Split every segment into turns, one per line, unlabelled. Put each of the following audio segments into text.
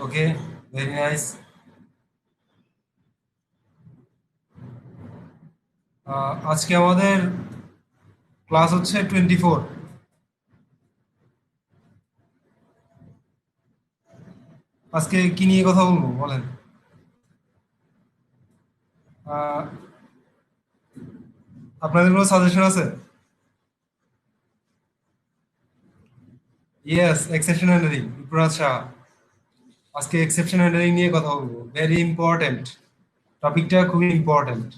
ওকে, very nice. আজকে আমাদের class হচ্ছে 24। আজকে কি নিয়ে কথা বলবো বলেন? আহ, আপনাদের কোনো সাজেশন আছে? Yes, exception handling, Bipranath Shah. আজকে এক্সেপশন হ্যান্ডলিং নিয়ে কথা বলবো, ভেরি ইম্পর্টেন্ট। টপিকটা খুবই ইম্পর্টেন্ট।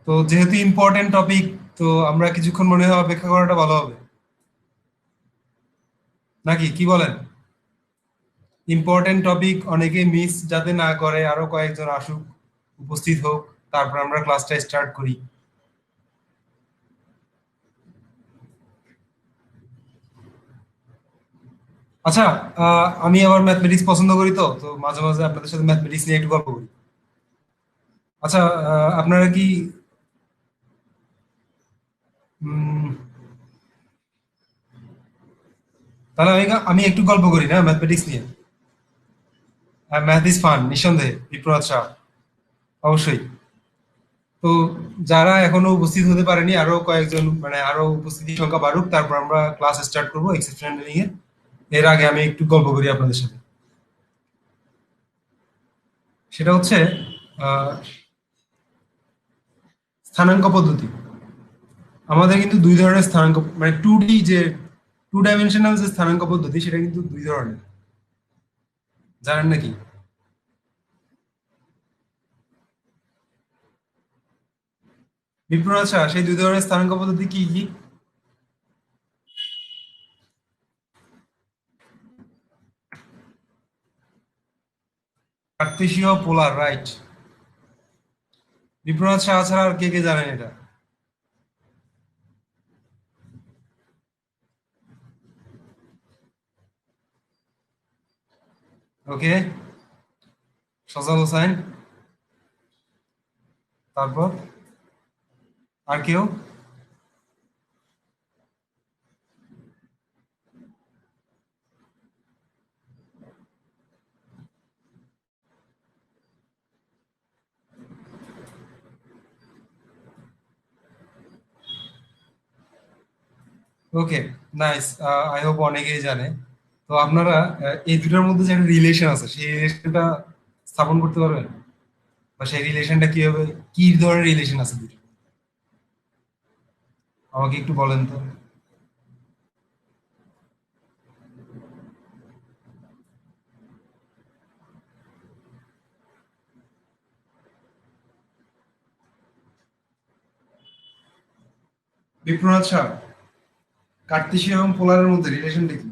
তো যেহেতু ইম্পর্টেন্ট টপিক, তো আমরা কিছুক্ষণ মনে হয় অপেক্ষা করাটা ভালো হবে, নাকি কি বলেন? ইম্পর্টেন্ট টপিক অনেকে মিস যাতে না করে, আরো কয়েকজন আসুক, উপস্থিত হোক, তারপর আমরা ক্লাসটা স্টার্ট করি। আচ্ছা, আমি আবার ম্যাথমেটিক্স পছন্দ করি, তো তো মাঝে মাঝে আপনাদের সাথে ম্যাথমেটিক্স নিয়ে একটু গল্প করি। আচ্ছা, আপনারা কি উম, তাহলে আমি একটু গল্প করি না ম্যাথমেটিক্স নিয়ে। ম্যাথ ইজ ফান, নিঃসন্দেহে, বিপ্রনাথ শাহ। অবশ্যই। তো যারা এখনো উপস্থিত হতে পারেনি, আরো কয়েকজন, মানে আরো উপস্থিতির সংখ্যা বাড়ুক, তারপর আমরা ক্লাস স্টার্ট করবো এক্সেপশনাল নিয়ে। এর আগে আমি একটু গল্প করি আপনাদের সাথে। সেটা হচ্ছে আহ, স্থানাঙ্ক পদ্ধতি। আমাদের কিন্তু দুই ধরনের স্থানাঙ্ক, মানে টু ডাইমেনশনাল যে স্থানাঙ্ক পদ্ধতি, সেটা কিন্তু দুই ধরনের। জানেন নাকি? বিপ্রনাথ শাহ, সেই দুই ধরনের স্থানাঙ্ক পদ্ধতি কি কি? কার্তেশীয় পোলার, রাইট। বিপ্রনাথ শাহ ছাড়া আর কে কে জানেন এটা? ওকে, সজল হোসাইন। তারপর আর কেউ? ওকে, নাইস। আই হোপ অনেকেই জানে। তো আপনারা এই দুটোর মধ্যে যে একটা রিলেশন আছে, সেই রিলেশনটা স্থাপন করতে পারবেন? বা সেই রিলেশনটা কিভাবে, কি ধরনের রিলেশন আছে দুটো, আমাকে একটু বলেন তো। বিপ্রনাথ শাহ, কার্তেশীয় এবং পোলারের মধ্যে রিলেশনটা কি?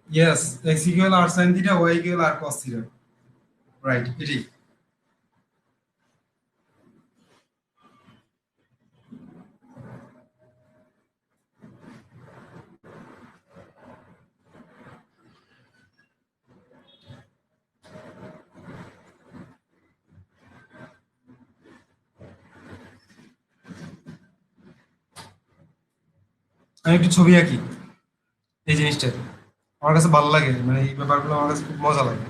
ইয়েস, এক্স ইকুয়াল আর সাইন থিটা, ওয়াই ইকুয়াল আর কস থিটা। রাইট, এটাই। আমি একটু ছবি আঁকি, এই জিনিসটা আমার কাছে ভালো লাগে, মানে এই ব্যাপারগুলো আমার কাছে খুব মজা লাগে।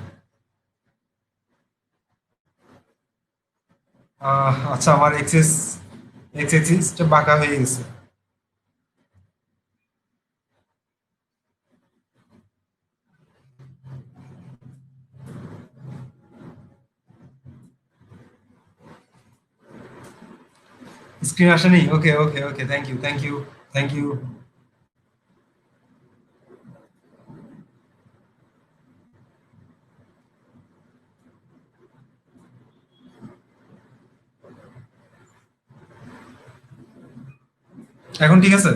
আচ্ছা, আমার এক্স এক্সিসটা বাঁকা হয়ে গেছে। স্ক্রিন আসেনি? Okay okay okay, thank you thank you thank you. এখন ঠিক আছে?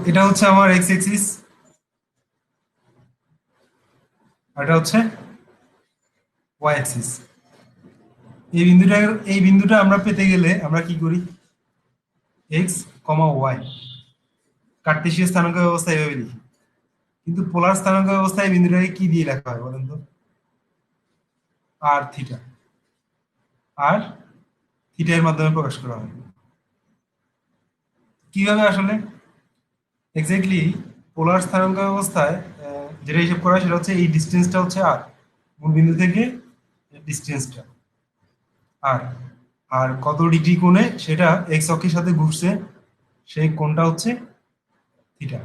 এটা হচ্ছে আমার এক্স এক্সিস, আর এটা হচ্ছে ওয়াই এক্সিস। এই বিন্দুটা আমরা পেতে গেলে আমরা কি করি? এক্স কমা ওয়াই কার্টেসীয় স্থানাঙ্ক ব্যবস্থা এভাবে লিখি। কিন্তু পোলার স্থানাঙ্ক ব্যবস্থায় এই বিন্দুটাকে কি দিয়ে লেখা হয় বলেন তো? আর থিটা। আর থিটা এর মাধ্যমে প্রকাশ করা হয়। কিভাবে আসলে? এক্স্যাক্টলি পোলার স্থানাঙ্ক ব্যবস্থায় যেটা হিসাব করা হয় সেটা হচ্ছে এই ডিস্টেন্সটা হচ্ছে আর, মূল বিন্দু থেকে ডিস্টেন্সটা আর, আর কত ডিগ্রি কোণে সেটা এক্স অক্ষের সাথে ঘুরছে সেই কোণটা হচ্ছে থিটা।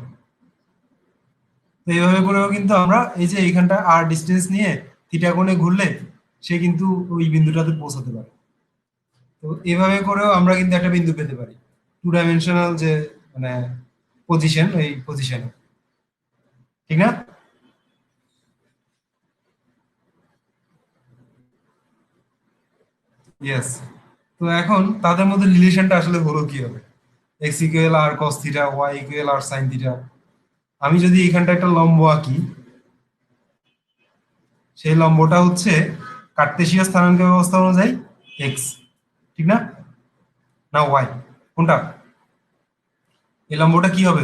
তো এইভাবে করেও কিন্তু আমরা এই যে এইখানটা আর ডিস্টেন্স নিয়ে থিটা কোণে ঘুরলে সে কিন্তু ওই বিন্দুটাতে পৌঁছাতে পারে। তো এভাবে করেও আমরা কিন্তু একটা বিন্দু পেতে পারি, টু ডাইমেনশনাল যে মানে পজিশন, ওই পজিশনে, ঠিক না? ইয়েস। তো এখন তাদের মধ্যে রিলেশনটা আসলে হলো কি হবে? এক্স ইকুয়াল আর কস থিটা, ওয়াই ইকুয়াল আর সাইন থিটা। আমি যদি এখানটা একটা লম্ব আঁকি, সেই লম্বটা হচ্ছে কার্তেশীয় স্থানাঙ্ক ব্যবস্থা অনুযায়ী এক্স, ঠিক না? না ওয়াই, কোনটা? এই লম্বটা কি হবে?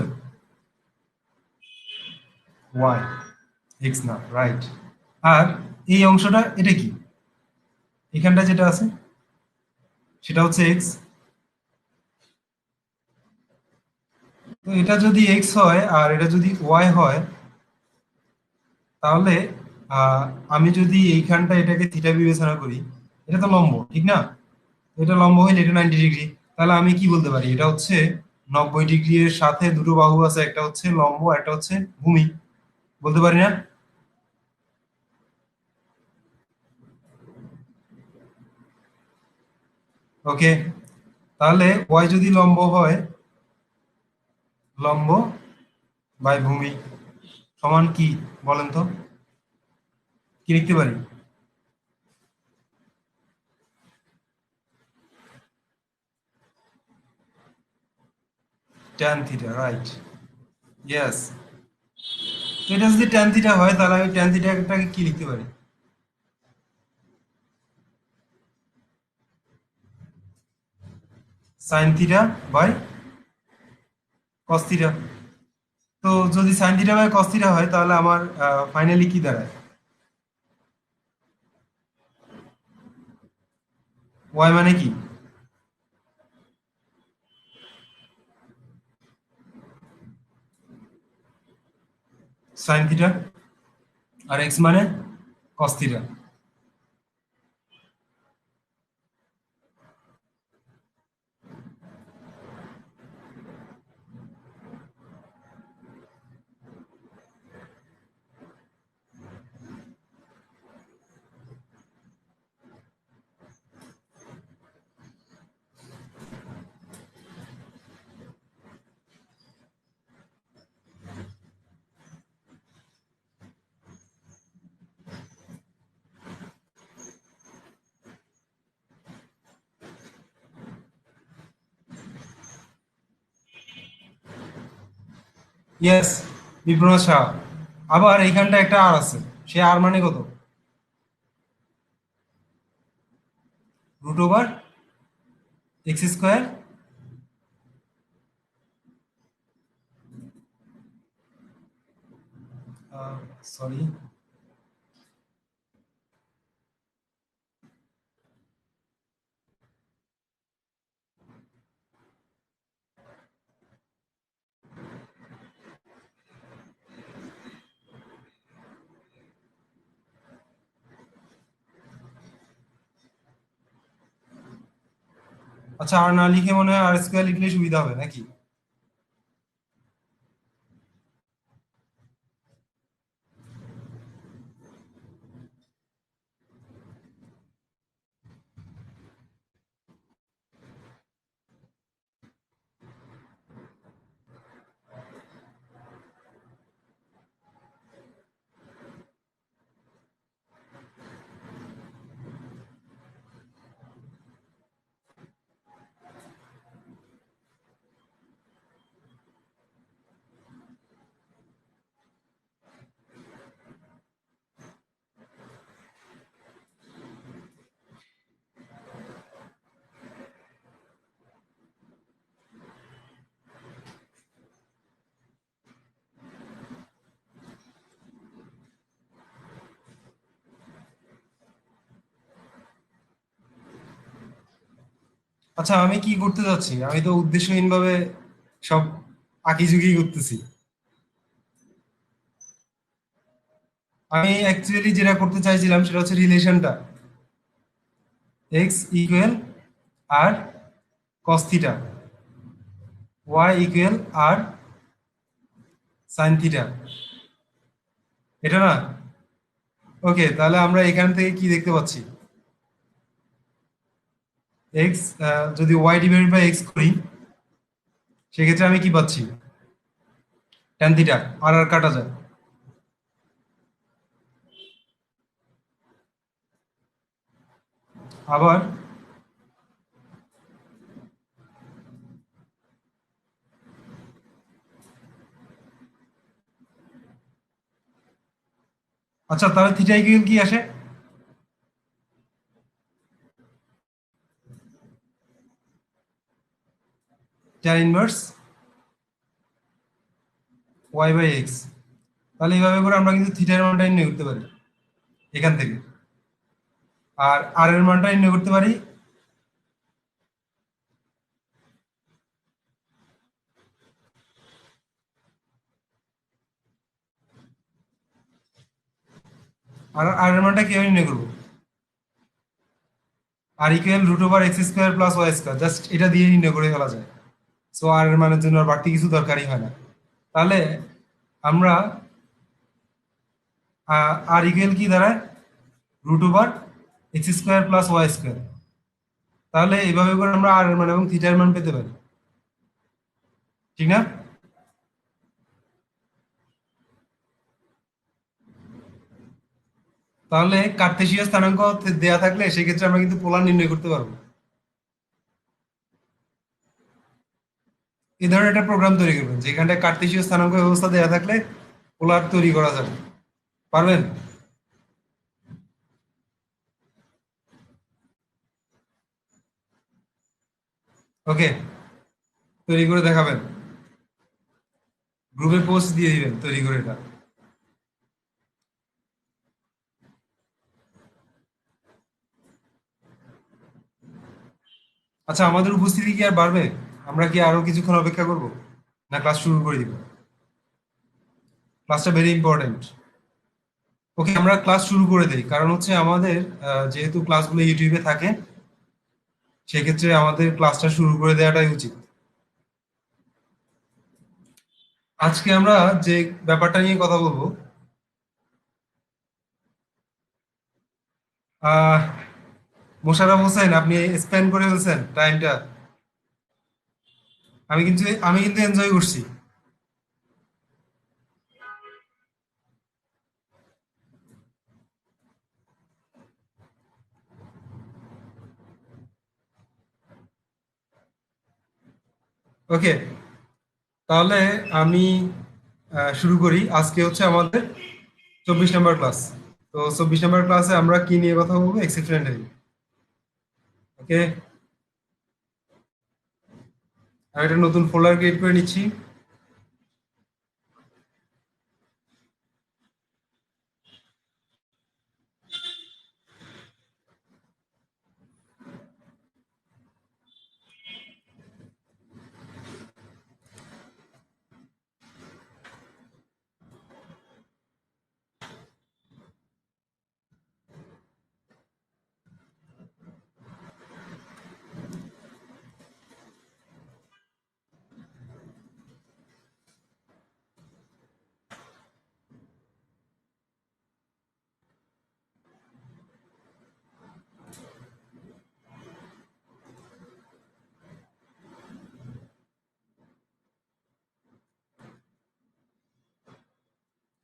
ওয়াই, এক্স না, রাইট। আর এই অংশটা এটা কি? এখানটা যেটা আছে সেটা হচ্ছে এক্স। তো এটা যদি এক্স হয় আর এটা যদি ওয়াই হয়, তাহলে আহ, আমি যদি এইখানটা এটাকে থিটা বিবেচনা করি, এটা তো লম্ব, ঠিক না? এটা লম্ব হইলে এটা 90 ডিগ্রি। তাহলে আমি কি বলতে পারি? এটা হচ্ছে 90 ডিগ্রি এর সাথে দুটো বাহু আছে, একটা হচ্ছে লম্ব একটা হচ্ছে ভূমি, বলতে পারি না? ওকে, তাহলে ওয়াই যদি লম্ব হয়, লম্ব বাই ভূমি সমান কি বলেন তো? কি লিখতে পারি? Tan theta, right. ইয়েস। এটা যদি ট্যান থিটা হয় তাহলে আমি ট্যান থিটাটাকে কি লিখতে পারি? Sine theta by cos theta. তো যদি sine theta by cos theta হয় তাহলে আমার ফাইনালি কি দাঁড়ায়? ওয়াই মানে কি? Sine theta. আর এক্স মানে cos theta. Yes, Bipranath Saha. আবার এইখানটা একটা আর আছে, সে আর মানে কত? Root over x square. Sorry, আচ্ছা আর না লিখে মনে হয় আর স্কোয়ার লিখলে সুবিধা হবে নাকি? আচ্ছা, আমি কি করতে যাচ্ছি? আমি তো উদ্দেশ্যহীন ভাবে সব আঁকিঝুঁকি করতেছি। আমি অ্যাকচুয়ালি যেটা করতে চাইছিলাম সেটা হচ্ছে রিলেশনটা এক্স ইকুয়াল আর কস থিটা, ওয়াই ইকুয়াল আর সাইন থিটা, এটা না? ওকে, তাহলে আমরা এখান থেকে কি দেখতে পাচ্ছি? এক্স, যদি ওয়াই ডিভাইড বাই এক্স করি সেক্ষেত্রে আমি কি পাচ্ছি? ট্যান থিটা, আর আর কাটা যায়। আবার আচ্ছা, তাহলে থিটা ইকুয়াল কি আসে? Tan inverse y by x. তাহলে এইভাবে করে আমরা কিন্তু থিটার মানটা নির্ণয় করতে পারি এখান থেকে। আর আর এর মানটা নির্ণয় করতে পারি আর আর এর মানটা কিভাবে নির্ণয় করবো? R equal root over x square plus y square, just এটা দিয়ে নির্ণয় করে ফেলা যায়। সো আর এর মানের জন্য আর বাড়তি কিছু দরকারই হয় না। তাহলে আমরা আর ইকুয়াল কি দাঁড়ায়? Root over x square plus y square. তাহলে এইভাবে করে আমরা আর এর মান এবং থিটার মান পেতে পারি, ঠিক না? তাহলে কার্তেশীয় স্থানাঙ্ক দেয়া থাকলে সেক্ষেত্রে আমরা কিন্তু পোলার নির্ণয় করতে পারবো। এই ধরনের একটা প্রোগ্রাম তৈরি করবেন যেখানটায় কার্তেশীয় স্থানাঙ্ক ব্যবস্থা দেয়া থাকলে পোলার তৈরি করা যাবে। পারবেন? ওকে, তৈরি করে দেখাবেন, গ্রুপে পোস্ট দিয়ে দিবেন তৈরি করে এটা। আচ্ছা, আমাদের উপস্থিতি কি আর বাড়বে? আমরা কি আরো কিছুক্ষণ অপেক্ষা করব, না ক্লাস শুরু করে দিব? ক্লাসটা ভেরি ইম্পর্টেন্ট। ওকে, আমরা ক্লাস শুরু করে দেই, কারণ হচ্ছে আমাদের যেহেতু ক্লাসগুলো ইউটিউবে থাকে সেক্ষেত্রে আমাদের ক্লাসটা শুরু করে দেওয়াটাই উচিত। আজকে আমরা যে ব্যাপারটা নিয়ে কথা বলবো, আহ মোশাররফ হোসেন, আপনি স্পেন্ড করে ফেলছেন টাইমটা। আমি কিন্তু এনজয় করছি। ওকে, তাহলে আমি শুরু করি। আজকে হচ্ছে আমাদের 24 নম্বর ক্লাস। তো 24 নম্বর ক্লাসে আমরা কি নিয়ে কথা বলবো? এক্সিফ্রেন্ডারি। ওকে, আমি একটা নতুন ফোল্ডার ক্রিয়েট করে নিচ্ছি।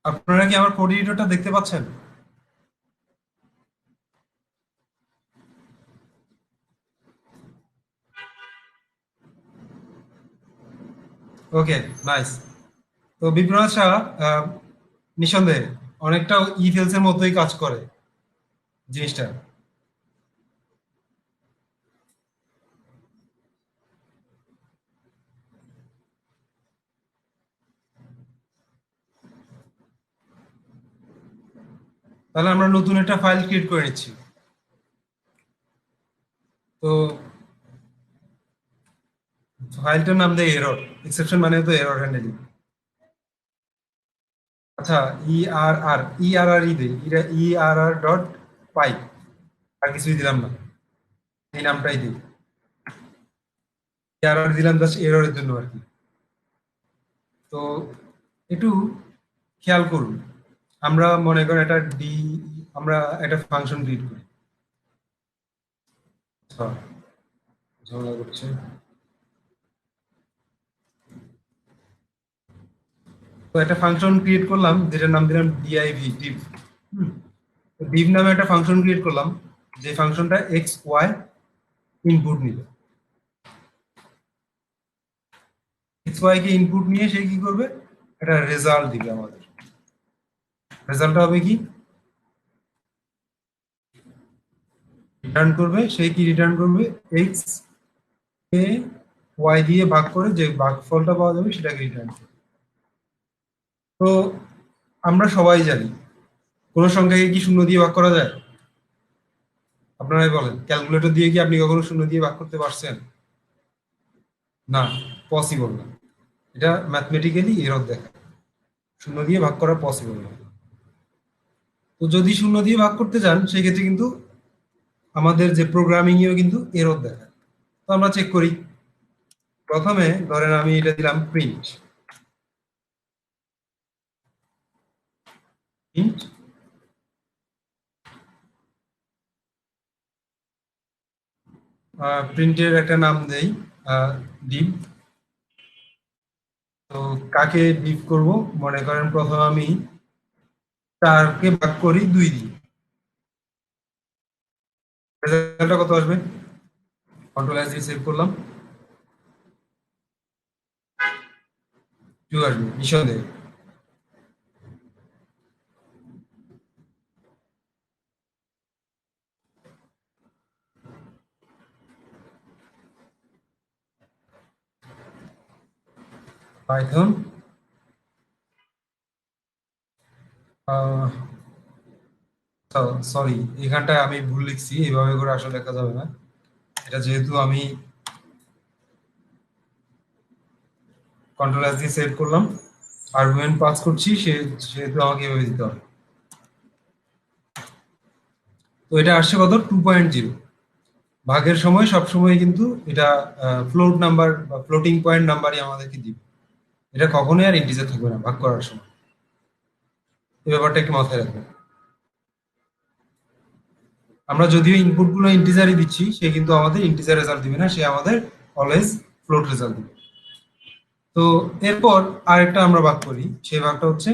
আপনারা কি আমার কোড এডিটরটা দেখতে পাচ্ছেন? ওকে, নাইস। তো বিপ্রনাথ সাহা, নিঃসন্দেহে অনেকটা ই ফেলস এর মতোই কাজ করে জিনিসটা। তাহলে আমরা নতুন একটা ফাইল ক্রিয়েট করে নিচ্ছি। তো ফাইলটার নাম দেয় এরর, এক্সেপশন মানে তো এরর হ্যান্ডেলিং। আচ্ছা, ই আর আর দেই, ERR ডট পাই, আর কিছুই দিলাম না, এই নামটাই দিই। ERR দিলাম জাস্ট এররের জন্য আর কি। তো একটু খেয়াল করুন, আমরা মনে করেন আমরা একটা ফাংশন ক্রিয়েট করি। আচ্ছা, ঝামেলা করছে। তো একটা ফাংশন ক্রিয়েট করলাম যেটার নাম দিলাম div। div নামে একটা ফাংশন ক্রিয়েট করলাম, যে ফাংশনটা এক্স ওয়াই ইনপুট নিবে। এক্স ওয়াই কে ইনপুট নিয়ে সে কি করবে, একটা রেজাল্ট দিবে আমাদের। রেজাল্টটা হবে কি, রিটার্ন করবে। সেই কি রিটার্ন করবে, এক্স কে ওয়াই দিয়ে ভাগ করে যে ভাগফলটা পাওয়া যাবে সেটাকে রিটার্ন করবে। তো আমরা সবাই জানি কোন সংখ্যাকে কি শূন্য দিয়ে ভাগ করা যায়? আপনারাই বলেন, ক্যালকুলেটর দিয়ে কি আপনি কখনো শূন্য দিয়ে ভাগ করতে পারছেন? না, পসিবল না। এটা ম্যাথমেটিক্যালি এরর দেখায়, শূন্য দিয়ে ভাগ করা পসিবল না। তো যদি শূন্য দিয়ে ভাগ করতে চান সেক্ষেত্রে কিন্তু আমাদের যে প্রোগ্রামিং এও কিন্তু এরর দেখায়। তো আমরা চেক করি। প্রথমে ধরেন আমি এটা দিলাম প্রিন্ট, প্রিন্ট প্রিন্টের একটা নাম দেই ডিভ। তো কাকে ডিভ করব, মনে করেন প্রথম আমি 4 কে ভাগ করি 2 দিয়ে, রেজাল্টটা কত আসবে? কন্ট্রোল এস দিয়ে সেভ করলাম, 2 আসবে নিঃসন্দেহে। পাইথন সরি, এখানটায় আমি ভুল লিখছি, এইভাবে করে আসলে লেখা যাবে না। এটা যেহেতু আমি কন্ট্রোল এস দিয়ে সেভ করলাম, আর্গুমেন্ট পাস করছি, সেহেতু আমাকে এভাবে দিতে হবে। তো এটা আসছে কত, 2.0। ভাগের সময় সবসময় কিন্তু এটা ফ্লোট নাম্বার বা ফ্লোটিং পয়েন্ট নাম্বারই আমাদেরকে দিবে, এটা কখনোই আর ইন্টিজার থাকবে না ভাগ করার সময়। এই ব্যাপারটা একটু মাথায় রাখবেন। আমরা যদিও ইনপুট গুলো ইন্টিজারই দিচ্ছি, সে কিন্তু আমাদের ইন্টিজার রেজাল্ট দিবে না, সে আমাদের অলওয়েজ ফ্লোট রেজাল্ট দিবে। তো এরপর আরেকটা আমরা ভাগ করি, সেই ভাগটা হচ্ছে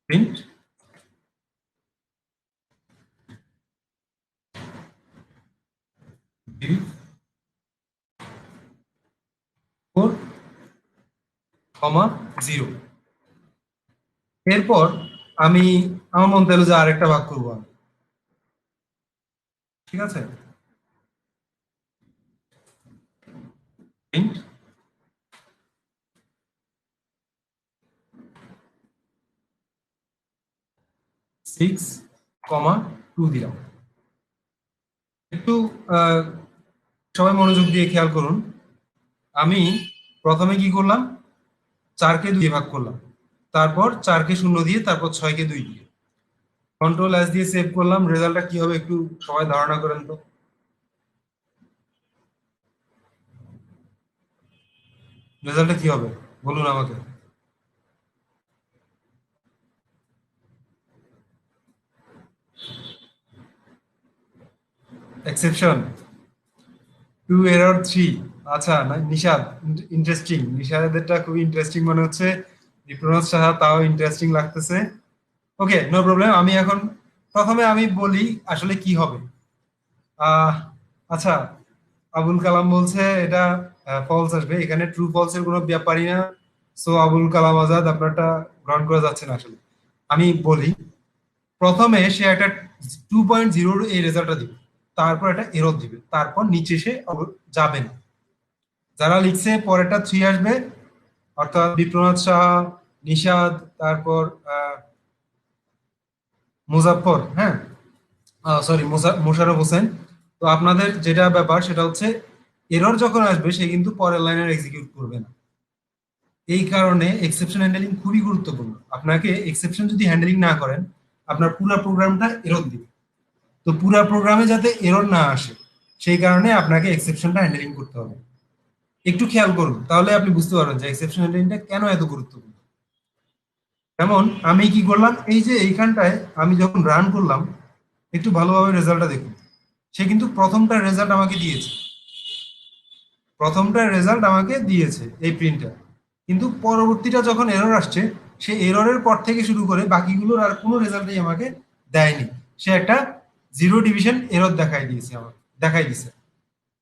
প্রিন্ট ফোর কমা 0। এরপর আমি আমার মন চাইলো যে আরেকটা ভাগ করবো আমি, ঠিক আছে, প্রিন্ট 6,2 দিলাম। একটু আহ, সবাই মনোযোগ দিয়ে খেয়াল করুন। আমি প্রথমে কি করলাম, 4 কে 2 দিয়ে ভাগ করলাম, তারপর 4 কে 0 দিয়ে, তারপর 6 কে 2 দিয়ে, কন্ট্রোল এস দিয়ে সেভ করলাম। রেজাল্টটা কি হবে একটু সবাই ধারণা করেন তো, রেজাল্টটা কি হবে বলুন আমাকে। Exception 2 error 3। আচ্ছা না নিশাদ, ইন্টারেস্টিং, নিশাদেরটা খুবই ইন্টারেস্টিং মনে হচ্ছে, বিপ্রনাথ সাহা তাও ইন্টারেস্টিং লাগতেছে। ওকে, নো প্রবলেম। আমি এখন প্রথমে আমি বলি আসলে কি হবে। আহ আচ্ছা, আবুল কালাম বলছে এটা ফলস আসবে, এখানে ট্রু ফলস এর কোনো ব্যাপারই না। সো আবুল কালাম আজাদ, আপনারটা গ্রহণ করা যাচ্ছে না আসলে। আমি বলি, প্রথমে সে একটা 2.0 এই রেজাল্টটা দিবে, তারপর একটা এরর দিবে, তারপর নিচে সে যাবে না। যারা লিখছে পরেরটা 3 আসবে, অর্থাৎ বিপ্রনাথ সাহা, নিশাদ, তারপর মুজাফফর, হ্যাঁ, সরি মোশাররফ হোসেন। তো আপনাদের যেটা ব্যাপার সেটা হচ্ছে এরর যখন আসবে সে কিন্তু পরের লাইনের এক্সিকিউট করবে না। এই কারণে এক্সেপশন হ্যান্ডলিং খুবই গুরুত্বপূর্ণ। আপনাকে এক্সেপশন যদি হ্যান্ডলিং না করেন, আপনার পুরো প্রোগ্রামটা এরর দিবে। তো পুরো প্রোগ্রামে যাতে এরর না আসে, সেই কারণে আপনাকে এক্সেপশনটা হ্যান্ডলিং করতে হবে। একটু খেয়াল করুন, তাহলে আপনি বুঝতে পারবেন যে এক্সেপশন হ্যান্ডলিংটা কেন এত গুরুত্বপূর্ণ। যেমন আমি কি করলাম, এই যে এইখানটায় আমি যখন রান করলাম, একটু ভালোভাবে রেজাল্টটা দেখুন। সে কিন্তু প্রথমটার রেজাল্ট আমাকে দিয়েছে, প্রথমটার রেজাল্ট আমাকে দিয়েছে এই প্রিন্টার। কিন্তু পরবর্তীটা যখন এরর আসছে, সে এররের পর থেকে শুরু করে বাকিগুলোর আর কোনো রেজাল্টই আমাকে দেয়নি। সে একটা জিরো ডিভিশন এরর দেখাই দিছে।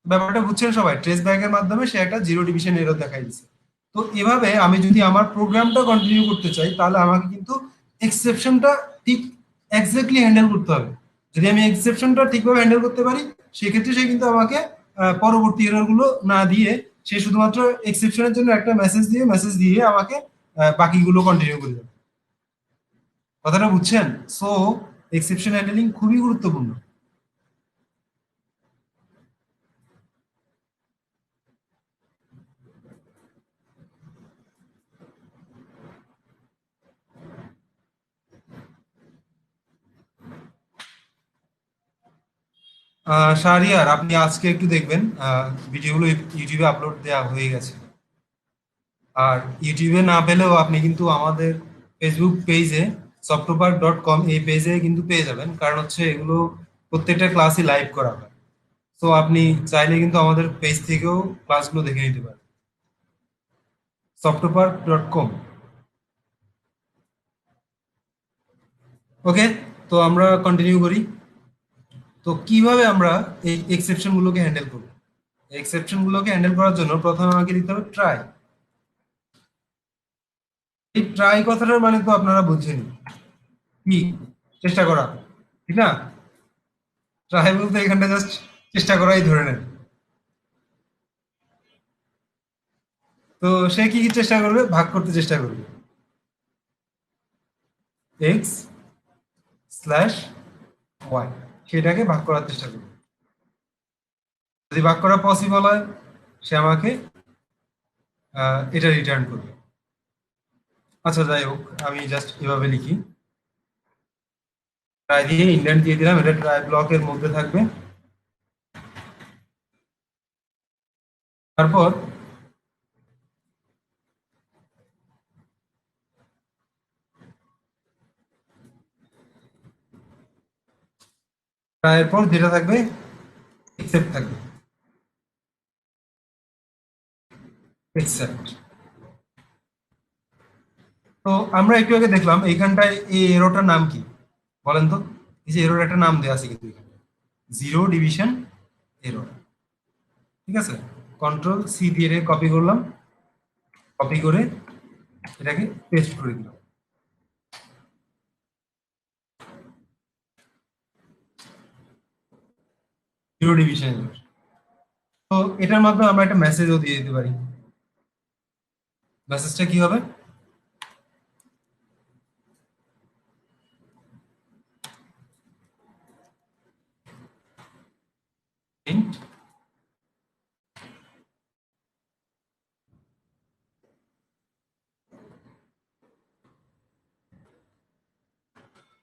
ব্যাপারটা বুঝছেন সবাই? ট্রেস ব্যাকের মাধ্যমে সে একটা জিরো ডিভিশন এরর দেখাই দিছে। তো এভাবে আমি যদি আমার প্রোগ্রামটা কন্টিনিউ করতে চাই, তাহলে আমাকে কিন্তু এক্সেপশনটা ঠিক এক্স্যাক্টলি হ্যান্ডেল করতে হবে। যদি আমি এক্সেপশনটা ঠিকভাবে হ্যান্ডেল করতে পারি, সেক্ষেত্রে সে কিন্তু আমাকে পরবর্তী এরর গুলো না দিয়ে, সে শুধুমাত্র এক্সেপশনের জন্য একটা মেসেজ দিয়ে আমাকে বাকিগুলো কন্টিনিউ করে দেবে। কথাটা বুঝছেন? সো এক্সেপশন হ্যান্ডেলিং খুবই গুরুত্বপূর্ণ। শাহরিয়ার, আপনি আজকে একটু দেখবেন, ভিডিওগুলো ইউটিউবে আপলোড দেওয়া হয়ে গেছে। আর ইউটিউবে না পেলেও আপনি কিন্তু আমাদের ফেসবুক পেজে softopar.com এই পেজে কিন্তু পেয়ে যাবেন, কারণ হচ্ছে এগুলো প্রত্যেকটা ক্লাসই লাইভ করা হয়। তো আপনি চাইলে কিন্তু আমাদের পেজ থেকেও ক্লাসগুলো দেখে নিতে পারেন। softopar.com। ওকে, তো আমরা কন্টিনিউ করি। তো কিভাবে আমরা এই এক্সেপশন গুলোকে হ্যান্ডেল করব? এক্সেপশন গুলোকে হ্যান্ডেল করার জন্য প্রথমে আমাকে দিতে হবে ট্রাই। এই ট্রাই কথাটার মানে তো আপনারা বুঝছেন কি, চেষ্টা করা, ঠিক না? ট্রাই বলতে এখানটা জাস্ট চেষ্টা করাই ধরে নেন। তো সে কি কি চেষ্টা করবে? ভাগ করতে চেষ্টা করবে, এক্স স্ল্যাশ ওয়াই, সেটাকে ভাগ করার চেষ্টা করবে। যদি ভাগ করা পসিবল হয়, সে আমাকে এটা রিটার্ন করবে। আচ্ছা, যাই হোক, আমি জাস্ট এভাবে লিখি, ট্রাই দিয়ে ইন্ডেন্ট দিয়ে দিলাম, এটা ট্রাই ব্লকের মধ্যে থাকবে। তারপর ট্রাইয়ের পর যেটা থাকবে, এক্সেপ্ট থাকবে, এক্সেপ্ট। তো আমরা একটু আগে দেখলাম এইখানটায় এই এরোটার নাম কি বলেন তো? এই যে এরোর একটা নাম দেওয়া আছে কিন্তু এখানে, জিরো ডিভিশন এরর। ঠিক আছে, কন্ট্রোল সি দিয়ে কপি করলাম, কপি করে এটাকে পেস্ট করে দিলাম। Zero division error. তো এটার মাধ্যমে আমরা একটা মেসেজও দিয়ে দিতে পারি। মেসেজটা কি হবে? প্রিন্ট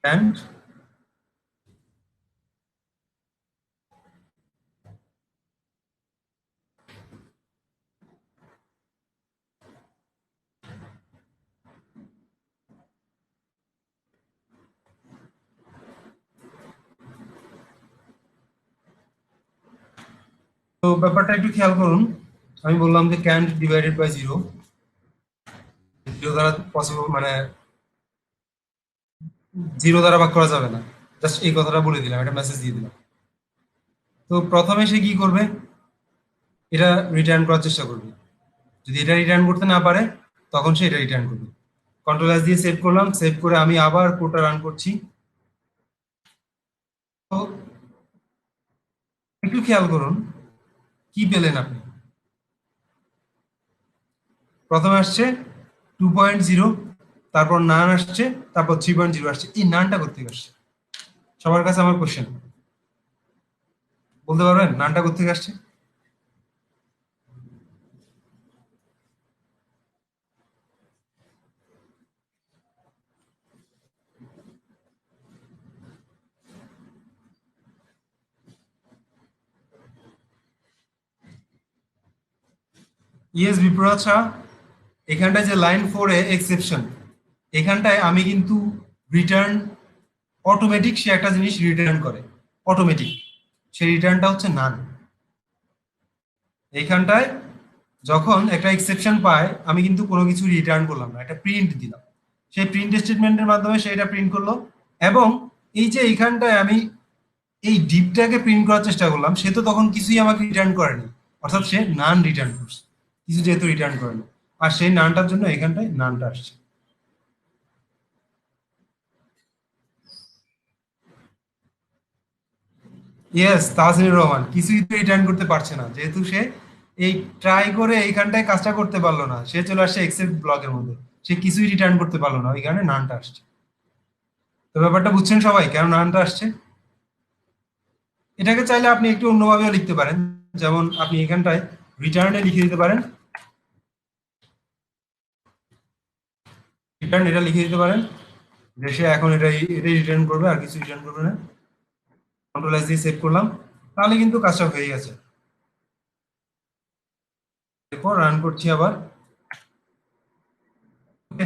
অ্যান্ড তো ব্যাপারটা একটু খেয়াল করুন। আমি বললাম যে can't divided by zero, zero দ্বারা পসিবল মানে জিরো দ্বারা ভাগ করা যাবে না। জাস্ট এই কথাটা বলে দিলাম, একটা মেসেজ দিয়ে দিলাম। তো প্রথমে সে কি করবে? এটা রিটার্ন করার চেষ্টা করবে। যদি এটা রিটার্ন করতে না পারে, তখন সে এটা রিটার্ন করবে। কন্ট্রোল এস দিয়ে সেভ করলাম, সেভ করে আমি আবার কোডটা রান করছি। তো একটু খেয়াল করুন, কি পেলেন আপনি? প্রথমে আসছে 2.0, তারপর নান আসছে, তারপর 3.0 আসছে। এই নানটা করতে আসছে? সবার কাছে আমার কোশ্চেন, বলতে পারবেন নানটা কোথেকে আসছে? ইয়েস বিপ্রনাথ শাহ, এখানটায় যে লাইন 4-এ এক্সেপশন, এখানটায় আমি কিন্তু রিটার্ন অটোমেটিক, সে একটা জিনিস রিটার্ন করে অটোমেটিক, সেই রিটার্নটা হচ্ছে নান। এইখানটায় যখন একটা এক্সেপশন পায়, আমি কিন্তু কোনো কিছু রিটার্ন করলাম না, একটা প্রিন্ট দিলাম, সেই প্রিন্ট স্টেটমেন্টের মাধ্যমে সেটা প্রিন্ট করলো। এবং এই যে এইখানটায় আমি এই ডিপটাকে প্রিন্ট করার চেষ্টা করলাম, সে তো তখন কিছুই আমাকে রিটার্ন করেনি, অর্থাৎ সে নান রিটার্ন করছে, কিছু যেহেতু রিটার্ন করেনি, আর সেই নানটার জন্য এখানটায় নানটা আসছে। ইয়েস, তাহসিনুর রহমান কিছুই তো রিটার্ন করতে পারছে না, যেহেতু সে এই ট্রাই করে এইখানটায় কাজটা করতে পারলো না, সে চলে আসছে এক্সেপ্ট ব্লকের মধ্যে, সে কিছুই রিটার্ন করতে পারলো না, ওই কারণে নানটা আসছে। তো ব্যাপারটা বুঝছেন সবাই কেন নানটা আসছে? এটাকে চাইলে আপনি একটু অন্যভাবেও লিখতে পারেন, যেমন আপনি এখানটায় রিটার্নে লিখে দিতে পারেন, রিটার্ন এটা লিখে দিতে পারেন যে সে এখন এটাই রিটার্ন করবে, আর কিছু রিটার্ন করবে না। কন্ট্রোল এস দিয়ে সেভ করলাম, তাহলে কিন্তু কাজটা হয়ে গেছে। এরপর রান করছি আবার। ওকে,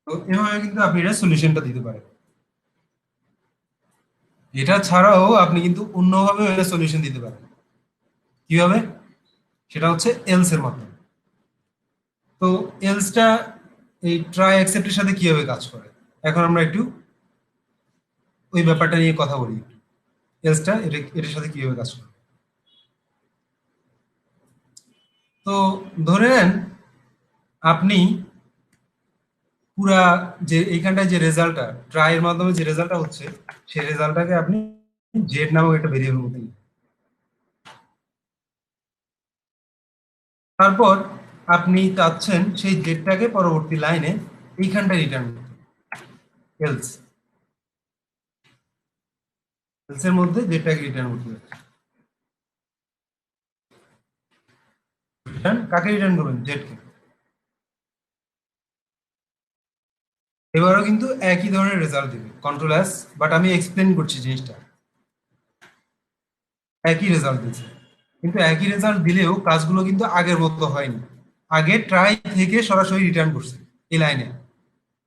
তো এভাবে কিন্তু আপনি এটা সলিউশনটা দিতে পারেন। এটা ছাড়াও আপনি কিন্তু অন্যভাবে এটা সলিউশন দিতে পারেন। কিভাবে? সেটা হচ্ছে এলস এর মাধ্যমে। তো এলসটা এই ট্রাই অ্যাকসেপ্টের সাথে কিভাবে কাজ করে, এখন আমরা একটু ওই ব্যাপারটা নিয়ে কথা বলি। এলসটা এটার সাথে কিভাবে কাজ করে। তো ধরে নেন আপনি পুরা যে এইখানটায় যে রেজাল্টটা ট্রাই এর মাধ্যমে যে রেজাল্টটা হচ্ছে, সেই রেজাল্টটাকে আপনি জেড নামক একটা ভেরিয়েবল মধ্যে নিন। তারপর আপনি চাচ্ছেন সেই জেডটাকে পরবর্তী লাইনে এইখানটায় রিটার্ন করতে, এলস, এলস এর মধ্যে জেডটাকে রিটার্ন করতে হবে। রিটার্ন কাকে রিটার্ন করবেন? জেডকে। এবারও কিন্তু একই ধরনের রেজাল্ট দিবে, কন্ট্রোল এস, বাট আমি এক্সপ্লেন করছি জিনিসটা। একই রেজাল্ট দিচ্ছে, কিন্তু একই রেজাল্ট দিলেও কাজগুলো কিন্তু আগের মতো হয়নি। আগে ট্রাই থেকে সরাসরি রিটার্ন করছে এই লাইনে,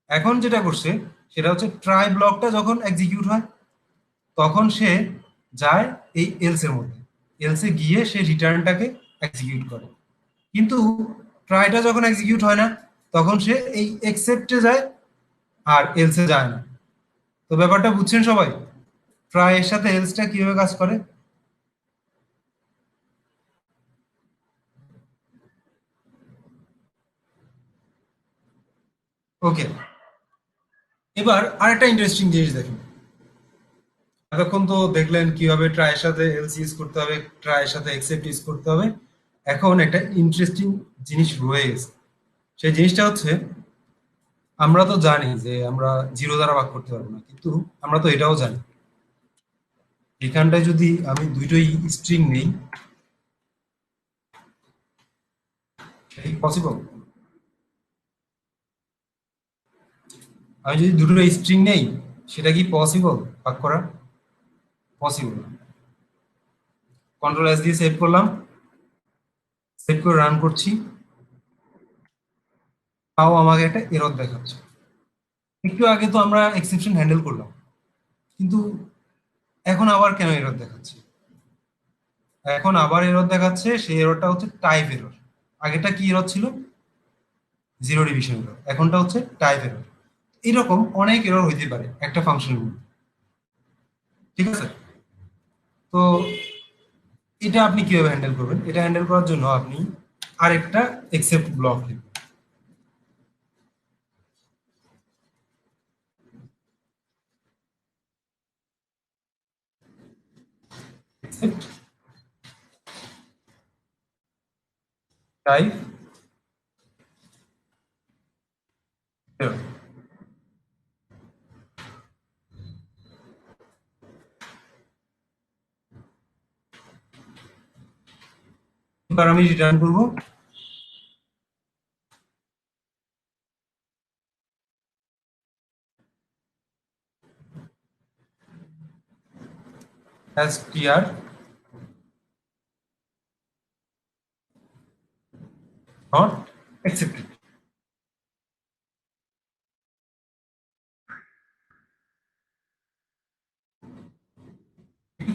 এখন যেটা করছে সেটা হচ্ছে ট্রাই ব্লকটা যখন এক্সিকিউট হয়, তখন সে যায় এই এলস এর মধ্যে, এলসে গিয়ে সে রিটার্নটাকে এক্সিকিউট করে। কিন্তু ট্রাইটা যখন এক্সিকিউট হয় না, তখন সে এই এক্সেপ্টে যায়, আর এলসে যায় না। তো ব্যাপারটা বুঝছেন সবাই, ট্রাই এর সাথে এলসটা কিভাবে কাজ করে? ওকে, এবার আরেকটা ইন্টারেস্টিং জিনিস দেখেন। এতক্ষণ তো দেখলেন কিভাবে ট্রাই এর সাথে এলস ইউজ করতে হবে, ট্রাই এর সাথে এক্সেপ্ট ইউজ করতে হবে। এখন একটা ইন্টারেস্টিং জিনিস রয়ে গেছে, সেই জিনিসটা হচ্ছে আমরা তো জানি যে আমরা জিরো দ্বারা ভাগ করতে পারবো না, কিন্তু আমরা তো এটাও জানি এখানটায় যদি আমি দুইটোই স্ট্রিং নেই, সেটা কি পসিবল? আমি যদি দুটো স্ট্রিং নেই, সেটা কি পসিবল ভাগ করা? পসিবল না। কন্ট্রোল এস দিয়ে সেভ করলাম, সেভ করে রান করছি, তাও আমাকে একটা এরর দেখাচ্ছে। একটু আগে তো আমরা এক্সেপশন হ্যান্ডেল করলাম, কিন্তু এখন আবার কেন এরর দেখাচ্ছে? এখন আবার এরর দেখাচ্ছে, সেই এররটা হচ্ছে টাইপ এরর। আগেটা কি এরর ছিল? জিরো ডিভিশন এরর, এখনটা হচ্ছে টাইপ এরর। এরকম অনেক এরর হইতে পারে একটা ফাংশনের মধ্যে, ঠিক আছে? তো এটা আপনি কিভাবে হ্যান্ডেল করবেন? এটা হ্যান্ডেল করার জন্য আপনি আরেকটা এক্সেপ্ট ব্লক লিখবেন। Except type error. এবার আমি রিটার্ন করব str নট অ্যাকসেপ্টেড।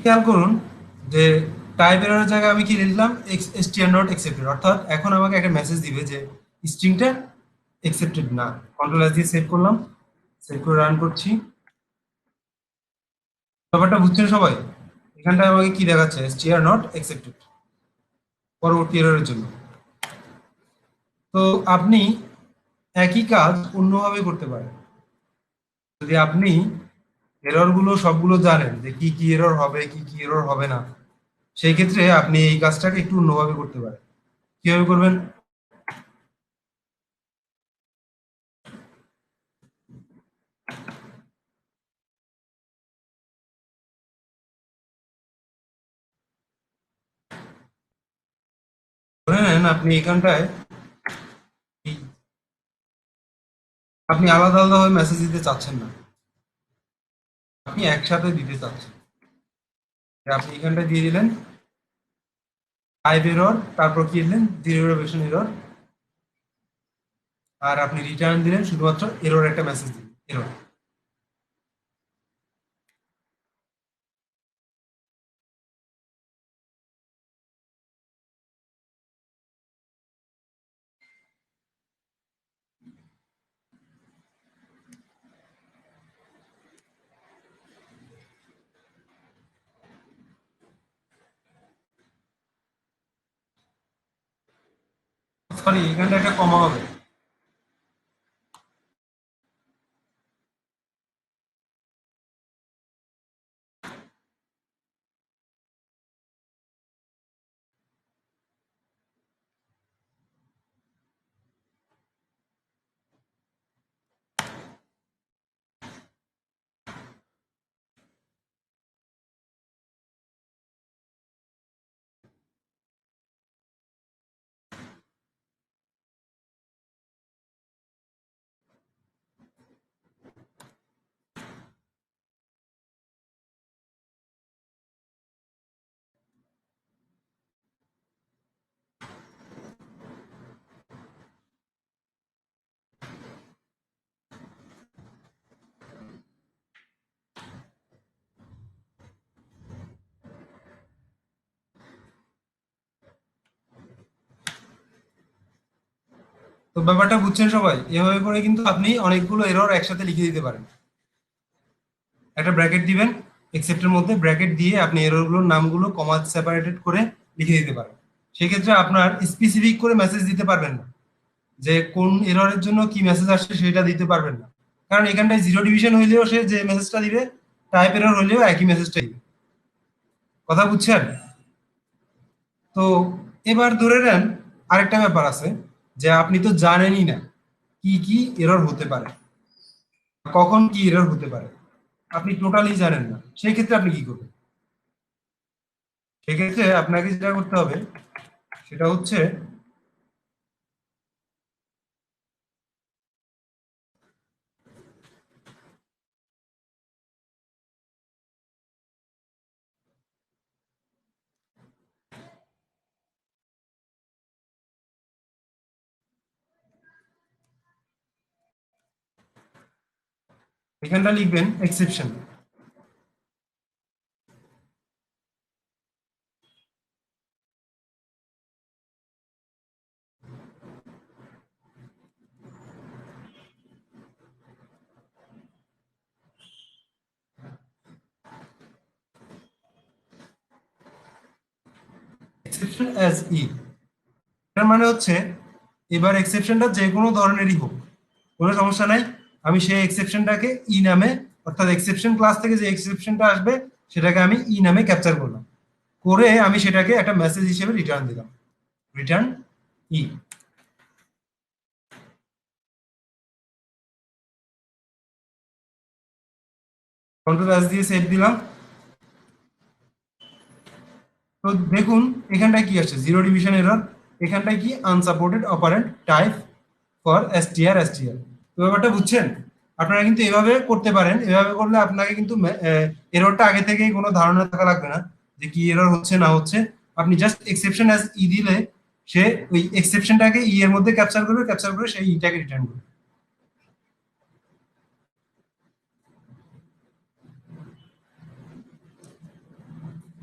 খেয়াল করুন যে টাইপ এররের জায়গায় আমি কি লিখলাম, str নট অ্যাকসেপ্টেড, অর্থাৎ এখন আমাকে একটা মেসেজ দিবে যে স্ট্রিংটা অ্যাকসেপ্টেড না। কন্ট্রোল এস দিয়ে সেভ করলাম, সেভ করে রান করছি। ব্যাপারটা বুঝছেন সবাই? এখানটায় আমাকে কি দেখাচ্ছে, str নট অ্যাকসেপ্টেড পরবর্তী এররের জন্য। তো আপনি একই কাজ অন্যভাবে করতে পারেন। যদি আপনি এরর গুলো সবগুলো জানেন যে কি কি এরর হবে, কি কি এরর হবে না, সেই ক্ষেত্রে আপনি এই কাজটাকে একটু অন্যভাবে করতে পারেন। কিভাবে করবেন? ধরে নেন আপনি এখানটায় আপনি আলাদা আলাদাভাবে মেসেজ দিতে চাচ্ছেন না, আপনি একসাথে দিতে চাচ্ছেন। আপনি এখানটায় দিয়ে দিলেন টাইপ এরর, তারপর কি দিলেন ডিরিভেশন এরর, আর আপনি রিটার্ন দিলেন শুধুমাত্র এরর একটা মেসেজ দিলেন, এরর। সরি, এখানটা একটা কমা হবে। তো ব্যাপারটা বুঝছেন সবাই? এভাবে করে কিন্তু আপনি অনেকগুলো এরর একসাথে লিখে দিতে পারেন। একটা ব্র্যাকেট দিবেন, এক্সেপ্টের মধ্যে ব্র্যাকেট দিয়ে আপনি এররগুলোর নামগুলো কমা সেপারেটেড করে লিখে দিতে পারেন। সেক্ষেত্রে আপনার স্পেসিফিক করে মেসেজ দিতে পারবেন না, যে কোন এররের জন্য কি মেসেজ আসছে সেটা দিতে পারবেন না। কারণ এখানটায় জিরো ডিভিশন হইলেও সে যে মেসেজটা দিবে, টাইপ এরর হইলেও একই মেসেজটা দিবে। কথা বুঝছেন? তো এবার ধরে নেন আরেকটা ব্যাপার আছে, যে আপনি তো জানেনই না কি কি এরর হতে পারে, কখন কি এরর হতে পারে, আপনি টোটালি জানেন না। সেই ক্ষেত্রে আপনি কি করবেন? সেক্ষেত্রে আপনাকে যেটা করতে হবে সেটা হচ্ছে এখানটা লিখবেন এক্সেপশন। এক্সেপশন অ্যাজ ই, এটার মানে হচ্ছে এবার এক্সেপশনটা যে কোনো ধরনেরই হোক, কোনো সমস্যা নাই, আমি সেই এক্সেপশনটাকে ই নামে, অর্থাৎ এক্সেপশন ক্লাস থেকে যে এক্সেপশনটা আসবে সেটাকে আমি ই নামে ক্যাপচার করলাম, করে আমি সেটাকে একটা মেসেজ হিসেবে রিটার্ন দিলাম, রিটার্ন ই। কন্ট্রোল এস দিয়ে সেভ দিলাম। তো দেখুন এখানটায় কি আসছে, জিরো ডিভিশন এরর। এখানটায় কি, unsupported operant type for STR. তো ব্যাপারটা বুঝছেন? আপনারা কিন্তু এভাবে করতে পারেন। এভাবে করলে আপনাকে কিন্তু এররটা আগে থেকেই কোনো ধারণা থাকা লাগবে না যে কি এরর হচ্ছে না হচ্ছে। আপনি জাস্ট এক্সেপশন অ্যাজ ই দিলে সে ওই এক্সেপশনটাকে ই এর মধ্যে ক্যাপচার করবে, ক্যাপচার করে সেই ইটাকে রিটার্ন করবে।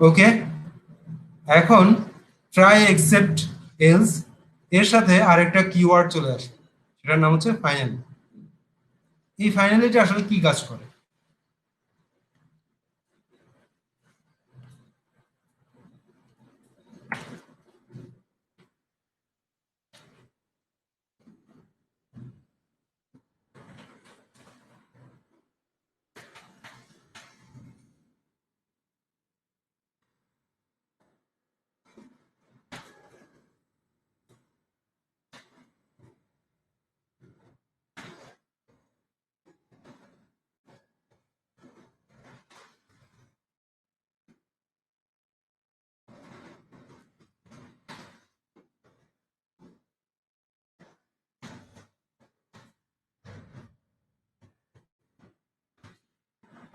ওকে, এখন ট্রাই এক্সেপ্ট এলস এর সাথে আরেকটা কিওয়ার্ড চলে আসে, সেটার নাম হচ্ছে ফাইনাল। এই ফাইনালিটা আসলে কি কাজ করে?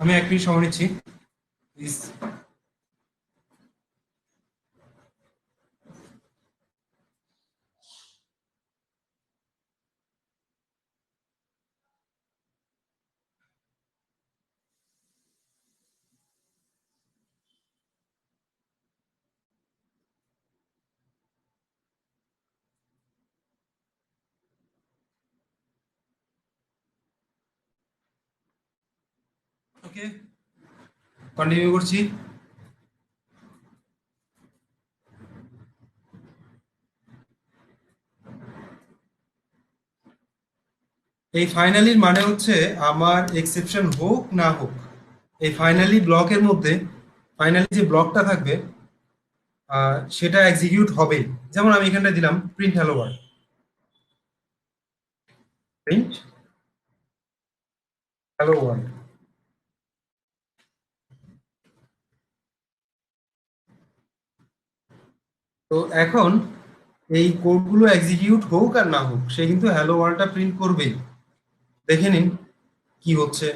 আমি এক মিনিট সময় নিচ্ছি প্লিজ। ওকে, কন্টিনিউ করছি। এই ফাইনালির মানে হচ্ছে আমার এক্সেপশন হোক না হোক, এই ফাইনালি ব্লকের মধ্যে ফাইনালি যে ব্লকটা থাকবে সেটা এক্সিকিউট হবেই। যেমন আমি এখানটা দিলাম print hello world, print hello world. তো এখন এই কোডগুলো এক্সিকিউট হোক আর না হোক, সে কিন্তু হ্যালো ওয়ার্ল্ডটা প্রিন্ট করবেই। দেখে নিন কি হচ্ছে।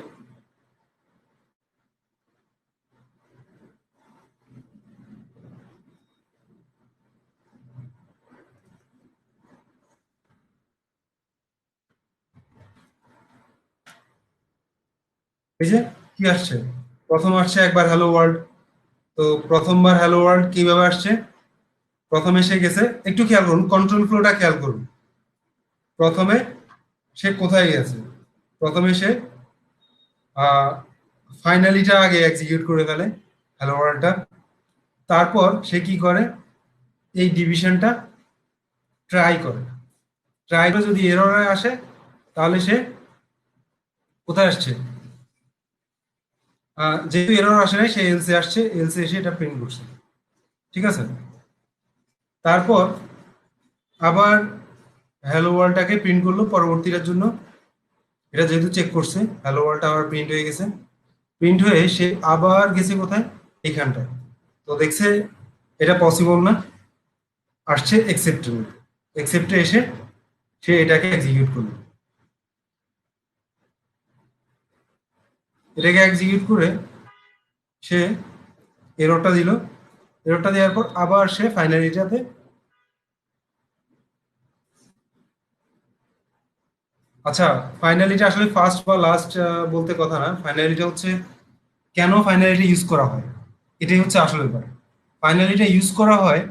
এই যে কি আসছে, প্রথম আসছে একবার হ্যালো ওয়ার্ল্ড। তো প্রথমবার হ্যালো ওয়ার্ল্ড কিভাবে আসছে, প্রথমে সে গেছে, একটু খেয়াল করুন, কন্ট্রোল ফ্লোটা খেয়াল করুন। প্রথমে সে কোথায় গেছে, প্রথমে সে ফাইনালিটা আগে এক্সিকিউট করে ফেলে, হ্যালো ওয়ার্ল্ডটা। তারপর সে কি করে, এই ডিভিশনটা ট্রাই করে। ট্রাই করে যদি এরর আসে, তাহলে সে কোথায় আসছে, যেহেতু এরর আসে নাই, সে এলসে আসছে, এলসে এসে এটা প্রিন্ট করছে। ঠিক আছে, তারপর আবার হ্যালো ওয়ার্ল্ডটাকে প্রিন্ট করলো পরবর্তীটার জন্য। এটা যেহেতু চেক করছে, হ্যালো ওয়ার্ল্ডটা আবার প্রিন্ট হয়ে গেছে। প্রিন্ট হয়ে সে আবার গেছে কোথায়, এইখানটায়। তো দেখছে এটা পসিবল না, আসছে এক্সেপ্টে। এক্সেপ্টে এসে সে এটাকে এক্সিকিউট করলো। এটাকে এক্সিকিউট করে সে এররটা দিল। এররটা দেওয়ার পর আবার সে ফাইনালিটাতে, আচ্ছা, ফাইনালিটা আসলে ফার্স্ট বা লাস্ট বলতে কথা না, ফাইনালিটা হচ্ছে কেন ফাইনালিটা ইউজ করা হয়, এটাই হচ্ছে আসল ব্যাপার। ফাইনালিটা ইউজ করা হয়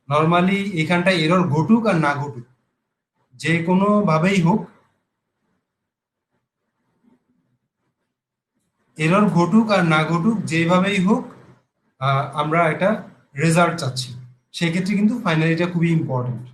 নর্মালি এখানটায় এরর ঘটুক আর না ঘটুক, যে কোনো ভাবেই হোক, এরর ঘটুক আর না ঘটুক যেভাবেই হোক, আমরা একটা রেজাল্ট চাচ্ছি। সেক্ষেত্রে কিন্তু ফাইনালিটা খুবই ইম্পর্টেন্ট।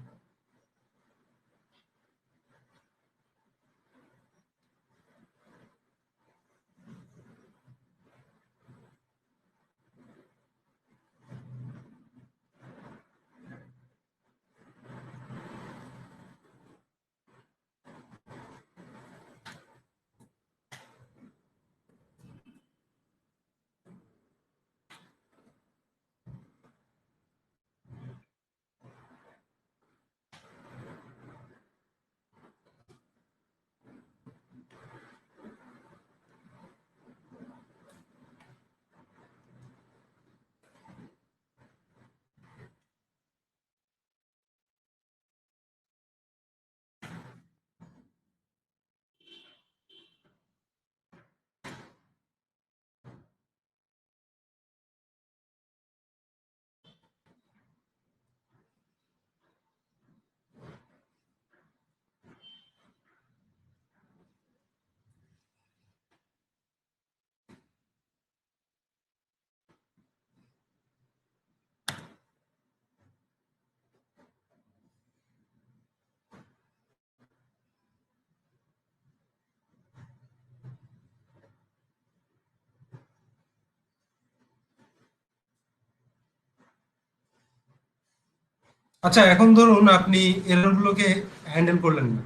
আচ্ছা, এখন ধরুন আপনি এরর গুলোকে হ্যান্ডেল করলেন না,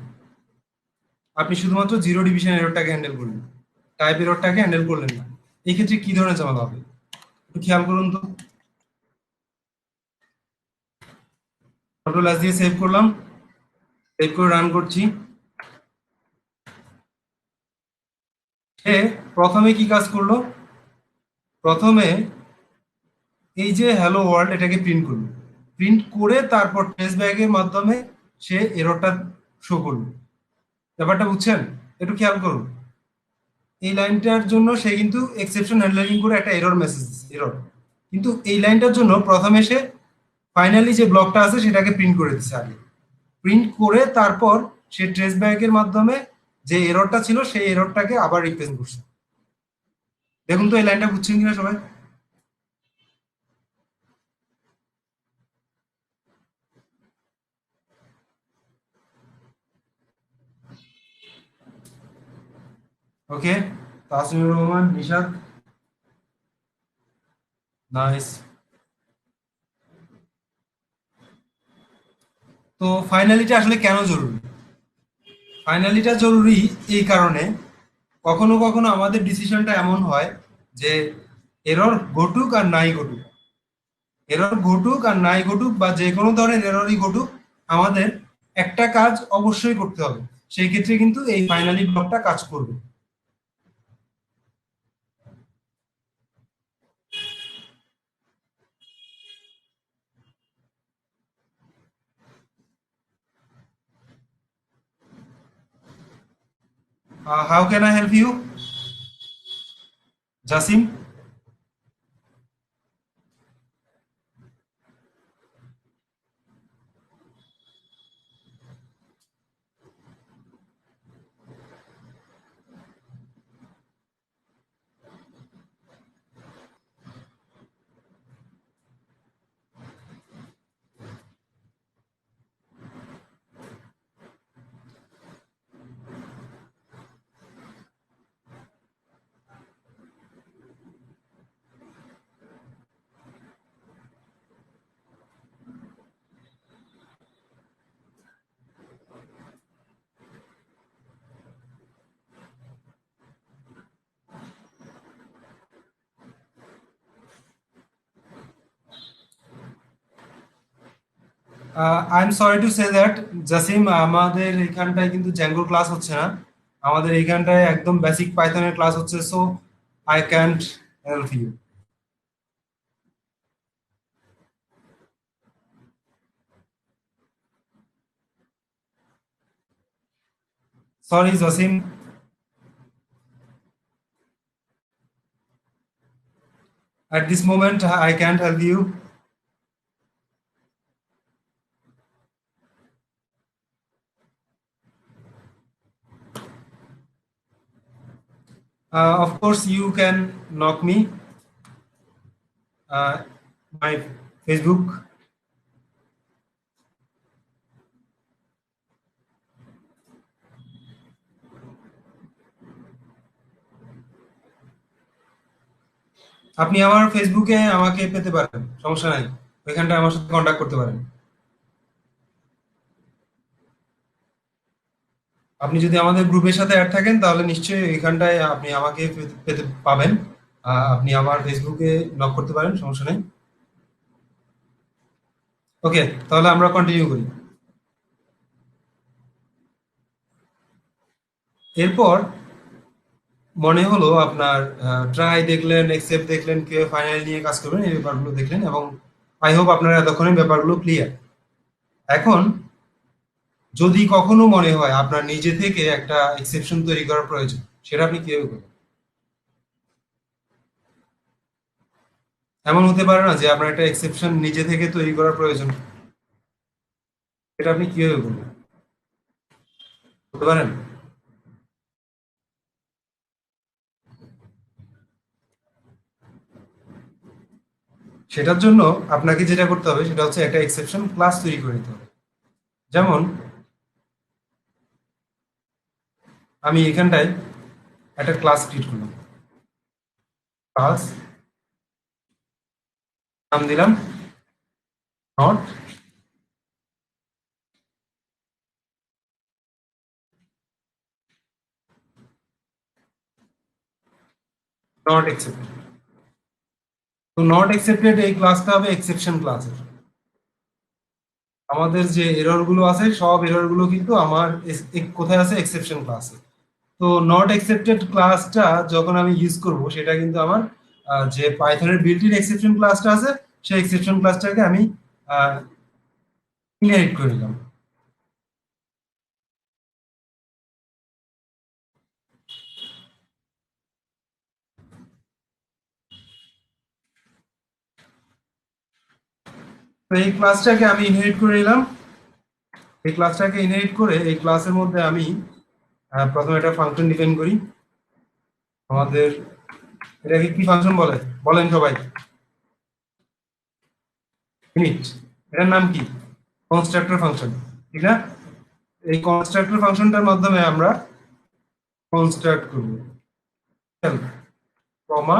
আপনি শুধুমাত্র জিরো ডিভিশন এররটাকে হ্যান্ডেল করলেন, টাইপ এররটাকে হ্যান্ডেল করলেন না। এই ক্ষেত্রে কি ধরনের ঝামেলা হবে একটু খেয়াল করুন তো। কন্ট্রোল এস দিয়ে সেভ করলাম, সেভ করে রান করছি। সে প্রথমে কি কাজ করলো? প্রথমে এই যে হ্যালো ওয়ার্ল্ড এটাকে প্রিন্ট করলো, প্রিন্ট করে তারপর টেস্ট ব্যাগের মাধ্যমে সে এররটা শো করলো। ব্যাপারটা বুঝছেন? একটু খেয়াল করুন। এই লাইনটার জন্য সে কিন্তু এক্সেপশন হ্যান্ডলিং করে একটা এরর মেসেজ এরর, কিন্তু এই লাইনটার জন্য প্রথমে সে ফাইনালি যে ব্লকটা আছে সেটাকে প্রিন্ট করে দিচ্ছে আগে। প্রিন্ট করে তারপর সে ট্রেস ব্যাগের মাধ্যমে যে এররটা ছিল সেই এররটাকে আবার রিপ্রেজেন্ট করছে। দেখুন তো এই লাইনটা বুঝছেন কিনা সবাই? ওকে, তাসমিমুর রহমান, নিশাদ, নাইস। তো ফাইনালিটা আসলে কেন জরুরি? ফাইনালিটা জরুরি এই কারণে, কখনো কখনো আমাদের ডিসিশনটা এমন হয় যে এরর ঘটুক আর নাই ঘটুক, এরর ঘটুক আর নাই ঘটুক বা যে কোনো ধরনের এররই ঘটুক, আমাদের একটা কাজ অবশ্যই করতে হবে। সেই ক্ষেত্রে কিন্তু এই ফাইনালি ব্লকটা কাজ করবে। How can I help you, Jasim? I am sorry to say that, Jasim, আমাদের এখানটায় কিন্তু জ্যাঙ্গোর ক্লাস হচ্ছে না, আমাদের এইখানটায় একদম বেসিক পাইথনের ক্লাস হচ্ছে, so I can't help you. Sorry Jasim, at this moment I can't help you. Of course you can knock me, uh, my Facebook. আপনি আমার ফেসবুকে আমাকে পেতে পারেন, সমস্যা নাই, ওইখানটায় আমার সাথে কন্ট্যাক্ট করতে পারেন। আপনি যদি আমাদের গ্রুপের সাথে অ্যাড থাকেন তাহলে নিশ্চয়ই এখানটায় আপনি আমাকে পেতে পেতে পাবেন। আপনি আমার ফেসবুকে নক করতে পারেন, সমস্যা নেই। ওকে, তাহলে আমরা কন্টিনিউ করি। এরপর মনে হলো আপনার ট্রাই দেখলেন, এক্সেপ্ট দেখলেন, কে ফাইনাল নিয়ে কাজ করবেন, এই ব্যাপারগুলো দেখলেন, এবং আই হোপ আপনারা এতক্ষণে ব্যাপারগুলো ক্লিয়ার। এখন যদি কখনো মনে হয় আপনার নিজে থেকে একটা এক্সেপশন তৈরি করার প্রয়োজন, সেটা আপনি কিভাবে করবেন? এমন হতে পারে না যে আপনার একটা এক্সেপশন নিজে থেকে তৈরি করার প্রয়োজন, সেটা আপনি কিভাবে করবেন বলতে পারেন? সেটার জন্য আপনাকে যেটা করতে হবে সেটা হচ্ছে একটা এক্সেপশন ক্লাস তৈরি করে নিতে হবে। যেমন আমি এখানটায় একটা ক্লাস ক্রিয়েট করলাম, ক্লাস নাম দিলাম নট নট অ্যাকসেপ্টেড। তো নট অ্যাকসেপ্টেড এই ক্লাসটা হবে এক্সেপশন ক্লাসের। আমাদের যে এরর গুলো আছে সব এরর গুলো কিন্তু আমার কোথায় আছে, এক্সেপশন ক্লাসে। তো নট অ্যাকসেপ্টেড ক্লাসটা যখন আমি ইউজ করব সেটা কিন্তু আমার যে পাইথনের বিল্ট ইন এক্সেপশন ক্লাসটা আছে সেই এক্সেপশন ক্লাসটাকে আমি ইনহেরিট করে নিলাম। তো এই ক্লাসটাকে আমি ইনহেরিট করে নিলাম। এই ক্লাসটাকে ইনহেরিট করে এই ক্লাসের মধ্যে আমি প্রথমে একটা ফাংশন ডিফাইন করি। আমাদের এটাকে কি ফাংশন বলে বলেন সবাই? ইনিট। এটার নাম কি? কনস্ট্রাক্টর ফাংশন, ঠিক না? এই কনস্ট্রাক্টর ফাংশনটার মাধ্যমে আমরা কনস্ট্রাক্ট করব কমা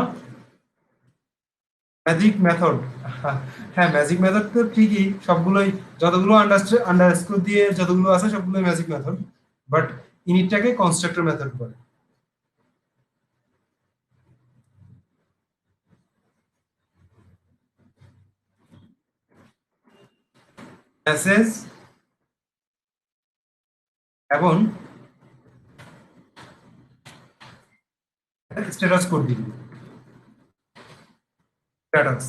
ম্যাজিক মেথড। হ্যাঁ, ম্যাজিক মেথড তো ঠিকই, সবগুলোই যতগুলো আন্ডারস্কোর দিয়ে যতগুলো আছে সবগুলোই ম্যাজিক মেথড, বাট ইনিটটাকে কনস্ট্রাক্টর মেথড বলে। মেসেজ এবং স্ট্যাটাস কোড দিব, স্ট্যাটাস।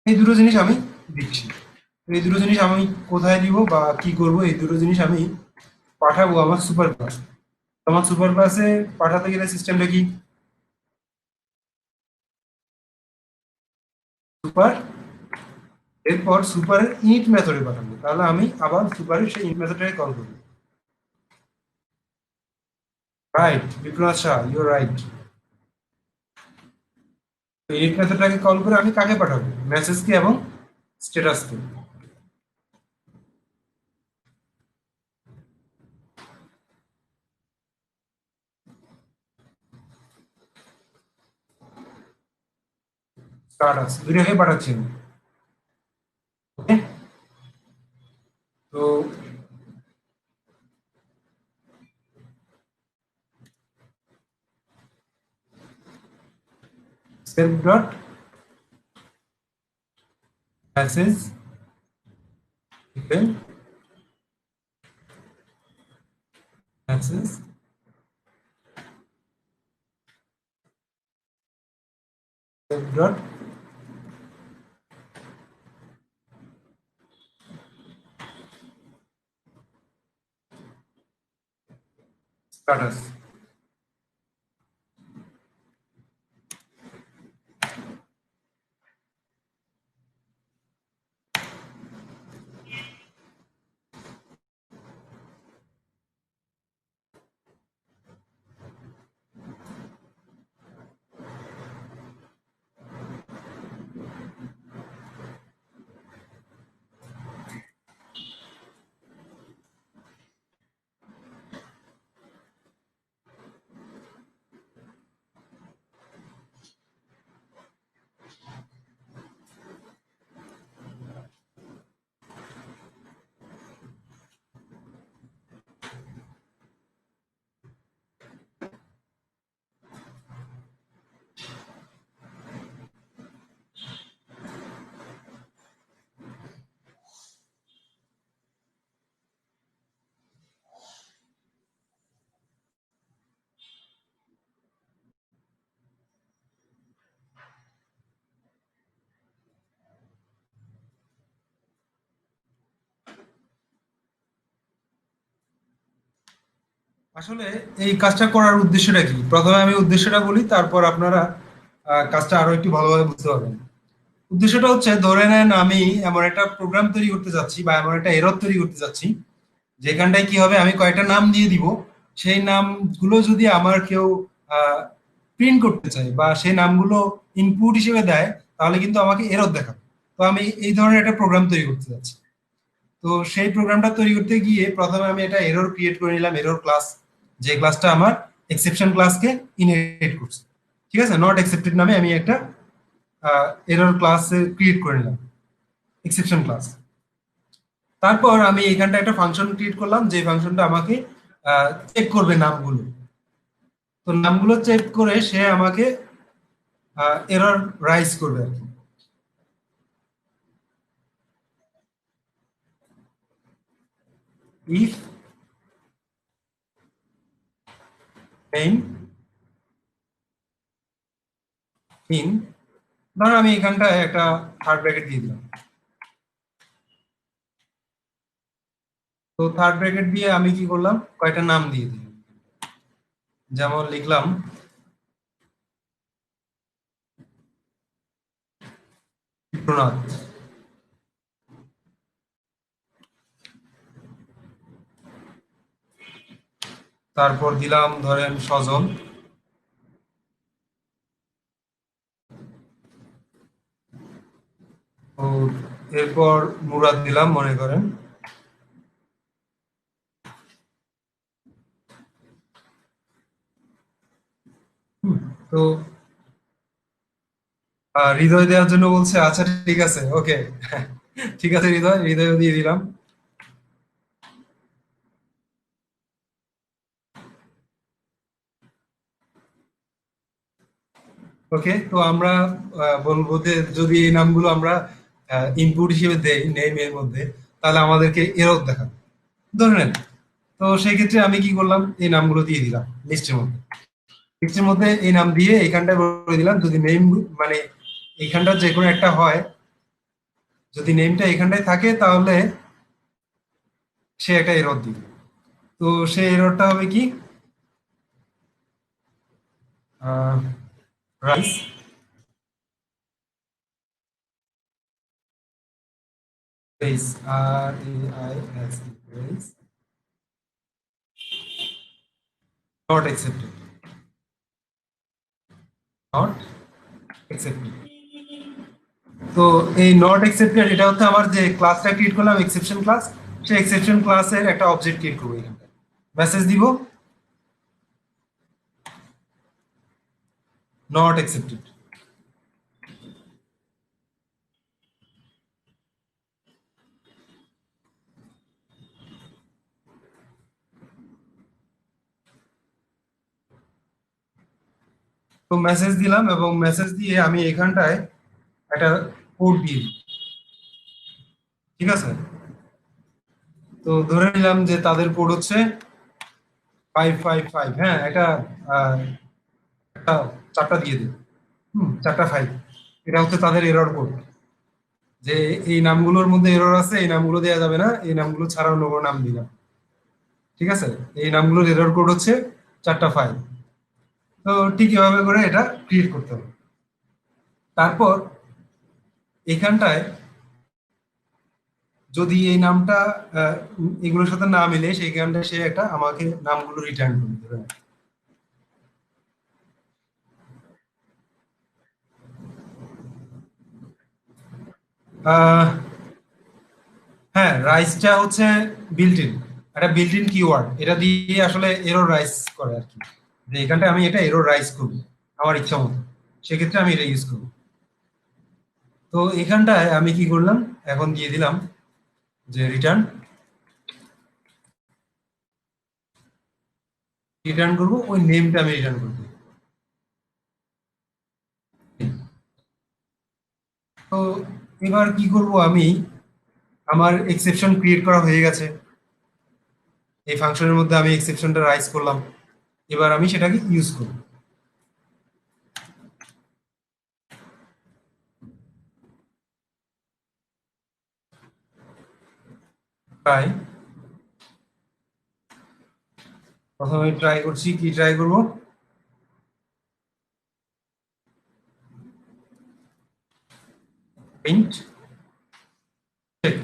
এই দুটো জিনিস আমি দিচ্ছি। এই দুটো জিনিস আমি কোথায় দিব বা কি করব, এই দুটো জিনিস আমি পাঠাবো আমার সুপার ক্লাস। তোমার সুপার ক্লাসে পাঠাতে গেলে সিস্টেমটা কি? সুপার, এরপর সুপারের ইনিট মেথডে পাঠাবো, তাহলে আমি আবার সুপারের সেই ইনিট মেথডটাকে কল করবো। Right Biplab Shah, your right. Init মেথডটাকে কল করে আমি কাকে পাঠাবো? মেসেজকে এবং স্ট্যাটাসকে। স্ট্যাটাস দুইটাকে পাঠাচ্ছি আমি। ওকে, তো self dot message equal message self dot status. আসলে এই কাজটা করার উদ্দেশ্যটা কি, প্রথমে আমি উদ্দেশ্যটা বলি, তারপর আপনারা কাজটা আরো একটু ভালোভাবে বুঝতে পারবেন। উদ্দেশ্যটা হচ্ছে, ধরে নেন আমি এমন একটা প্রোগ্রাম তৈরি করতে যাচ্ছি বা এমন একটা এরর তৈরি করতে যাচ্ছি যেখানটায় কি হবে, আমি কয়েকটা নাম দিয়ে দিব। সেই নামগুলো যদি আমার কেউ প্রিন্ট করতে চায় বা সেই নামগুলো ইনপুট হিসেবে দেয়, তাহলে কিন্তু আমাকে এরর দেখাবে। তো আমি এই ধরনের একটা প্রোগ্রাম তৈরি করতে যাচ্ছি। তো সেই প্রোগ্রামটা তৈরি করতে গিয়ে প্রথমে আমি একটা এরর ক্রিয়েট করে নিলাম, এরর ক্লাস, যে ক্লাসটা আমার এক্সেপশন ক্লাসকে ইনহেরিট করছে। ঠিক আছে, নট অ্যাকসেপ্টেড নামে আমি একটা এরর ক্লাস ক্রিয়েট করে নিলাম, এক্সেপশন ক্লাস। তারপর আমি এখানটা একটা ফাংশন ক্রিয়েট করলাম যে ফাংশনটা আমাকে চেক করবে নামগুলো। তো নামগুলো চেক করে সে আমাকে এরর রাইজ করবে আর কি। ইফ নেম ইন, ধর আমি এখানটায় একটা থার্ড ব্র্যাকেট দিয়ে দিলাম। তো থার্ড ব্র্যাকেট দিয়ে আমি কি করলাম, কয়েকটা নাম দিয়ে দিলাম। যেমন লিখলাম বিপ্রনাথ, তারপর দিলাম ধরেন সজল, ও এরপর মুরাদ দিলাম মনে করেন। তো হৃদয় দেওয়ার জন্য বলছে, আচ্ছা ঠিক আছে, ওকে। ঠিক আছে, হৃদয় হৃদয় দিয়ে দিলাম। ওকে, তো আমরা বলবো যে যদি এই নামগুলো আমরা ইনপুট হিসেবে দেই নেম এর মধ্যে, তাহলে আমাদেরকে এরর দেখাবে, ধরে নেন। তো সেই ক্ষেত্রে আমি কি করলাম, এই নামগুলো দিয়ে দিলাম লিস্টের মধ্যে। লিস্টের মধ্যে এই নাম দিয়ে এইখানটায় বলে দিলাম যদি নেম মানে এইখানটা যে কোনো একটা হয়, যদি নেমটা এখানটায় থাকে তাহলে সে একটা এরর দিবে। তো সেই এররটা হবে কি, raise, raise, R A I S, raise not accepted, not accepted. তো এই নট অ্যাকসেপ্টেড এটা হচ্ছে আমার যে ক্লাসটা ক্রিয়েট করলাম এক্সেপশন ক্লাস, সেই এক্সেপশন ক্লাসের একটা অবজেক্ট ক্রিয়েট করবো এখানটা, মেসেজ দিব নট অ্যাকসেপ্টেড। তো মেসেজ দিলাম এবং মেসেজ দিয়ে আমি এখানটায় একটা কোড দিয়ে দিই, ঠিক আছে। তো ধরে নিলাম যে তাদের কোড হচ্ছে 555, হ্যাঁ এটা আহ, একটা চারটা দিয়ে দিই, চারটা ফাইভ, এটা হচ্ছে তাদের এরর কোড, যে এই নামগুলোর মধ্যে এরর আছে, এই নামগুলো দেওয়া যাবে না, এই নামগুলো ছাড়াও অন্য কোনো নাম দিলাম, ঠিক আছে। এই নামগুলোর এরর কোড হচ্ছে চারটা ফাইল। তো ঠিক এভাবে করে এটা ক্রিয়েট করতে হবে। তারপর এখানটায় যদি এই নামটা এগুলোর সাথে না মিলে, সেইখানটায় সে একটা আমাকে নামগুলো রিটার্ন করে দেবে। আহ, হ্যাঁ, রাইসটা হচ্ছে বিল্ট ইন, একটা বিল্ট ইন কিওয়ার্ড, এটা দিয়ে আসলে এরর রাইস করে আর কি, যে এখানটায় আমি এটা এরর রাইস করবো আমার ইচ্ছা মতো, সেক্ষেত্রে আমি এটা ইউজ করবো। তো এখানটায় আমি কি করলাম, এখন দিয়ে দিলাম যে রিটার্ন, রিটার্ন করবো ওই নেমটা আমি রিটার্ন করবো। তো এবার কি করব আমি, আমার এক্সেপশন ক্রিয়েট করা হয়ে গেছে, এই ফাংশনের মধ্যে আমি এক্সেপশনটা রাইজ করলাম, এবার আমি সেটাকে ইউজ করব। ট্রাই, প্রথমে ট্রাই করছি, কি ট্রাই করব, প্রিন্ট চেক।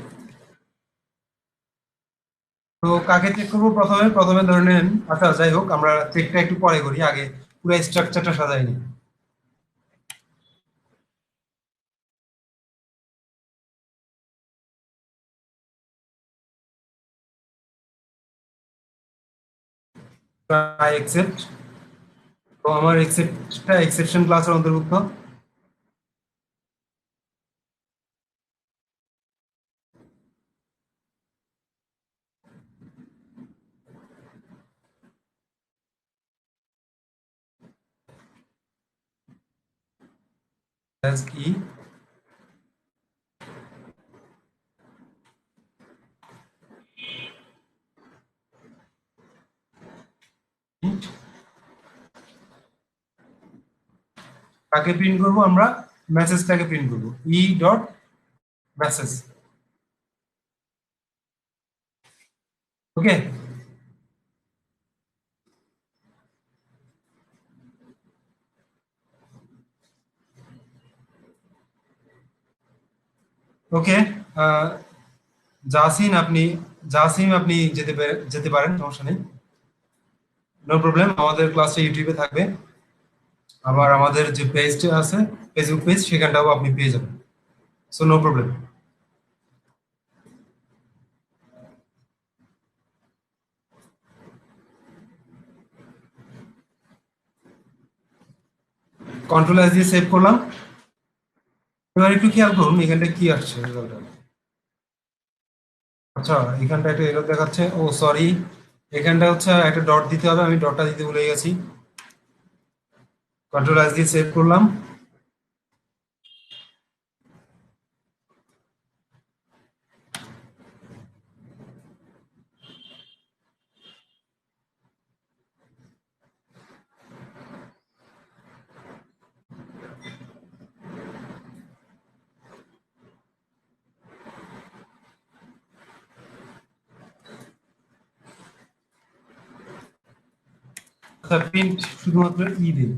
তো কাকে চেক করবো, প্রথমে প্রথমে ধরে নেন, আচ্ছা যাই হোক আমরা চেকটা একটু পরে করি, আগে পুরো স্ট্রাকচারটা সাজাই নি। ট্রাই অ্যাকসেপ্ট, তো আমার এক্সেপ্টটা এক্সেপশন ক্লাসের অন্তর্ভুক্ত। as e int কাকে প্রিন্ট করব আমরা মেসেজটাকে প্রিন্ট করব ই ডট মেসেজ ওকে ওকে জাসিম আপনি যেতে পারেন, সমস্যা নেই, নো প্রবলেম। আমাদের ক্লাসটা ইউটিউবে থাকবে, আবার আমাদের যে পেজটা আছে ফেসবুক পেজ সেখানটাও আপনি পেয়ে যাবেন, so no problem. Control S দিয়ে সেভ করলাম। এবার একটু খেয়াল করুন এখানটা কি আসছে রেজাল্টটা। আচ্ছা এখানটা একটা এরর দেখাচ্ছে, ও সরি, এখানটা হচ্ছে একটা ডট দিতে হবে, আমি ডটটা দিতে ভুলে গেছি। কন্ট্রোল এস দিয়ে সেভ করলাম। আচ্ছা প্রিন্ট শুধুমাত্র ই দিন।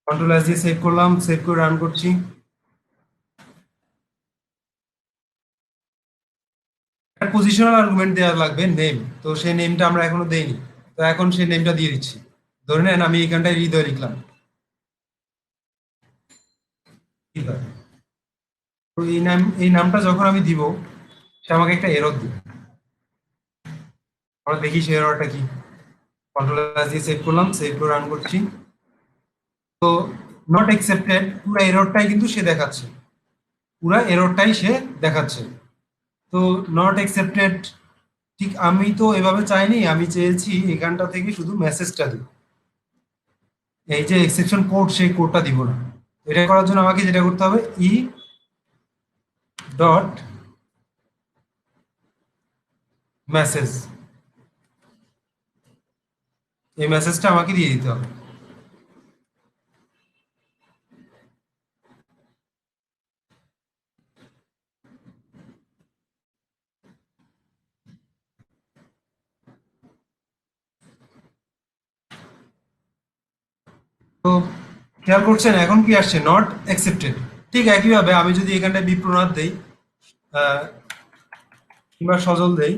কন্ট্রোল এস দিয়ে সেভ করলাম, সেভ করে রান করছি। একটা পজিশনাল আর্গুমেন্ট দেওয়া লাগবে নেম, তো সেই নেমটা আমরা এখনো দেইনি, তো এখন সেই নেমটা দিয়ে দিচ্ছি। ধরে নেন আমি এখানটায় হৃদয় লিখলাম, হৃদয়। তো এই নামটা যখন আমি দিব সে আমাকে একটা এরর দিবে, আমরা দেখি সেই এররটা কি। কন্ট্রোল এস দিয়ে সেভ করলাম, সেভ করে রান করছি। তো নট অ্যাকসেপ্টেড পুরো এররটাই কিন্তু সে দেখাচ্ছে, পুরো এররটাই সে দেখাচ্ছে। তো নট অ্যাকসেপ্টেড, ঠিক আমি তো এভাবে চাইনি, আমি চেয়েছি এখানটা থেকে শুধু মেসেজটা দিব, এই যে এক্সেপশন কোড সেই কোডটা দিব না। এটা করার জন্য আমাকে যেটা করতে হবে ই ডট মেসেজ, এই মেসেজটা আমাকে দিয়ে দিতে হবে। তো খেয়াল করছেন এখন কি আসছে, নট অ্যাকসেপ্টেড। ঠিক একইভাবে আমি যদি এখানটায় বিপ্রনাথ দেই কিংবা সজল দেই,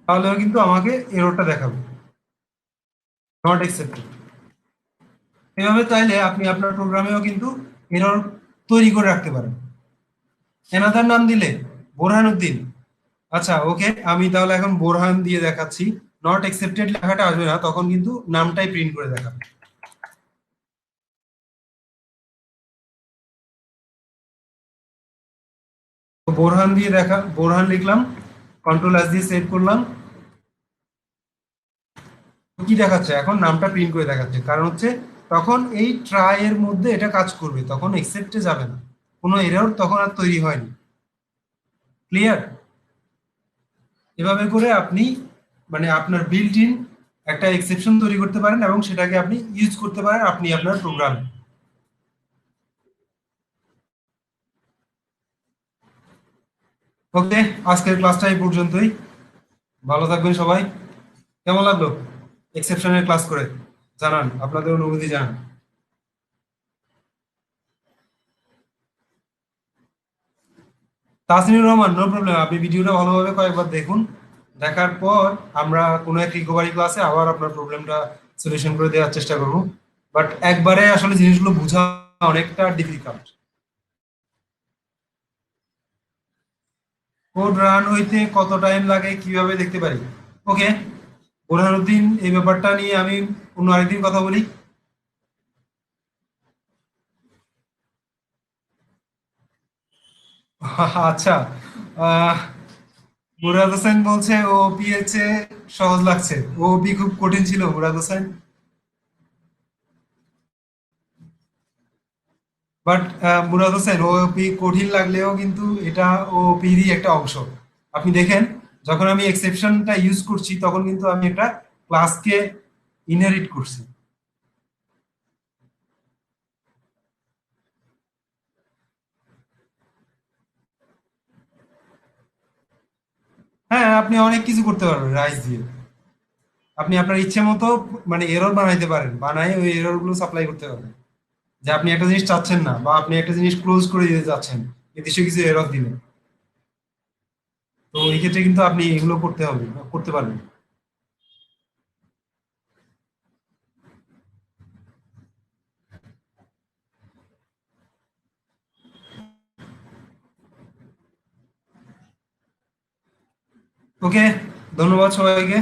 তাহলেও কিন্তু আমাকে এররটা দেখাবে, নট অ্যাকসেপ্টেড। এভাবে চাইলে আপনি আপনার প্রোগ্রামেও কিন্তু এরর তৈরি করে রাখতে পারেন। এনাদার নাম দিলে বোরহানুদ্দিন, আচ্ছা ওকে, আমি তাহলে এখন বোরহান দিয়ে দেখাচ্ছি। নট অ্যাকসেপ্টেড লেখাটা আসবে না, তখন কিন্তু নামটাই প্রিন্ট করে দেখাবে। তো বোরহান লিখলাম, কন্ট্রোল এস দিয়ে সেভ করলাম। কি দেখাচ্ছে এখন, নামটা প্রিন্ট করে দেখাচ্ছে, কারণ হচ্ছে তখন এই ট্রাই এর মধ্যে এটা কাজ করবে, তখন অ্যাকসেপ্টে যাবে না, কোনো এরর তখন আর তৈরি হয়নি। ক্লিয়ার? এভাবে করে আপনি মানে আপনার বিল্ট ইন একটা এক্সেপশন তৈরি করতে পারেন এবং সেটাকে আপনি ইউজ করতে পারেন আপনি আপনার প্রোগ্রামে। ওকে, আজকের ক্লাসটা এই পর্যন্তই। ভালো থাকবেন সবাই। কেমন লাগলো এক্সেপশনের ক্লাস করে? জানান, আপনাদের অনুভূতি জানান। তাসনির রহমান, নো প্রবলেম, আপনি ভিডিওটা ভালোভাবে কয়েকবার দেখুন, দেখার পর আমরা কোনো এক রিকভারি ক্লাসে আবার আপনার প্রবলেমটা সলিউশন করে দেওয়ার চেষ্টা করব। বাট একবারে আসলে জিনিসগুলো বোঝা অনেকটা ডিফিকাল্ট। কোড রান হইতে কত টাইম লাগে কিভাবে দেখতে পারি? ওকে, বোরহানুদ্দিন এই ব্যাপারটা নিয়ে আমি অন্য আরেকদিন কথা বলি। আচ্ছা, আহ মুরাদ হোসেন বলছে ও পি এর চেয়ে সহজ লাগছে, ও পি খুব কঠিন ছিল মুরাদ হোসেন। বাট মুরাদ হোসেন, ওপি কঠিন লাগলেও কিন্তু এটা ওপিরই একটা অংশ। আপনি দেখেন, যখন আমি এক্সেপশনটা ইউজ করছি তখন কিন্তু আমি একটা ক্লাসকে ইনহেরিট করছি। হ্যাঁ, আপনি অনেক কিছু করতে পারবেন রাইস দিয়ে। আপনি আপনার ইচ্ছে মতো মানে এরর বানাইতে পারেন, বানায় ওই এরর গুলো সাপ্লাই করতে পারবেন। যে আপনি একটা জিনিস চাচ্ছেন না, বা আপনি একটা জিনিস ক্লোজ করে দিতে চাচ্ছেন, নির্দিষ্ট কিছু এরর দিলে, তো এই ক্ষেত্রে কিন্তু আপনি এগুলো করতে হবে, করতে পারবেন। ওকে, ধন্যবাদ সবাইকে।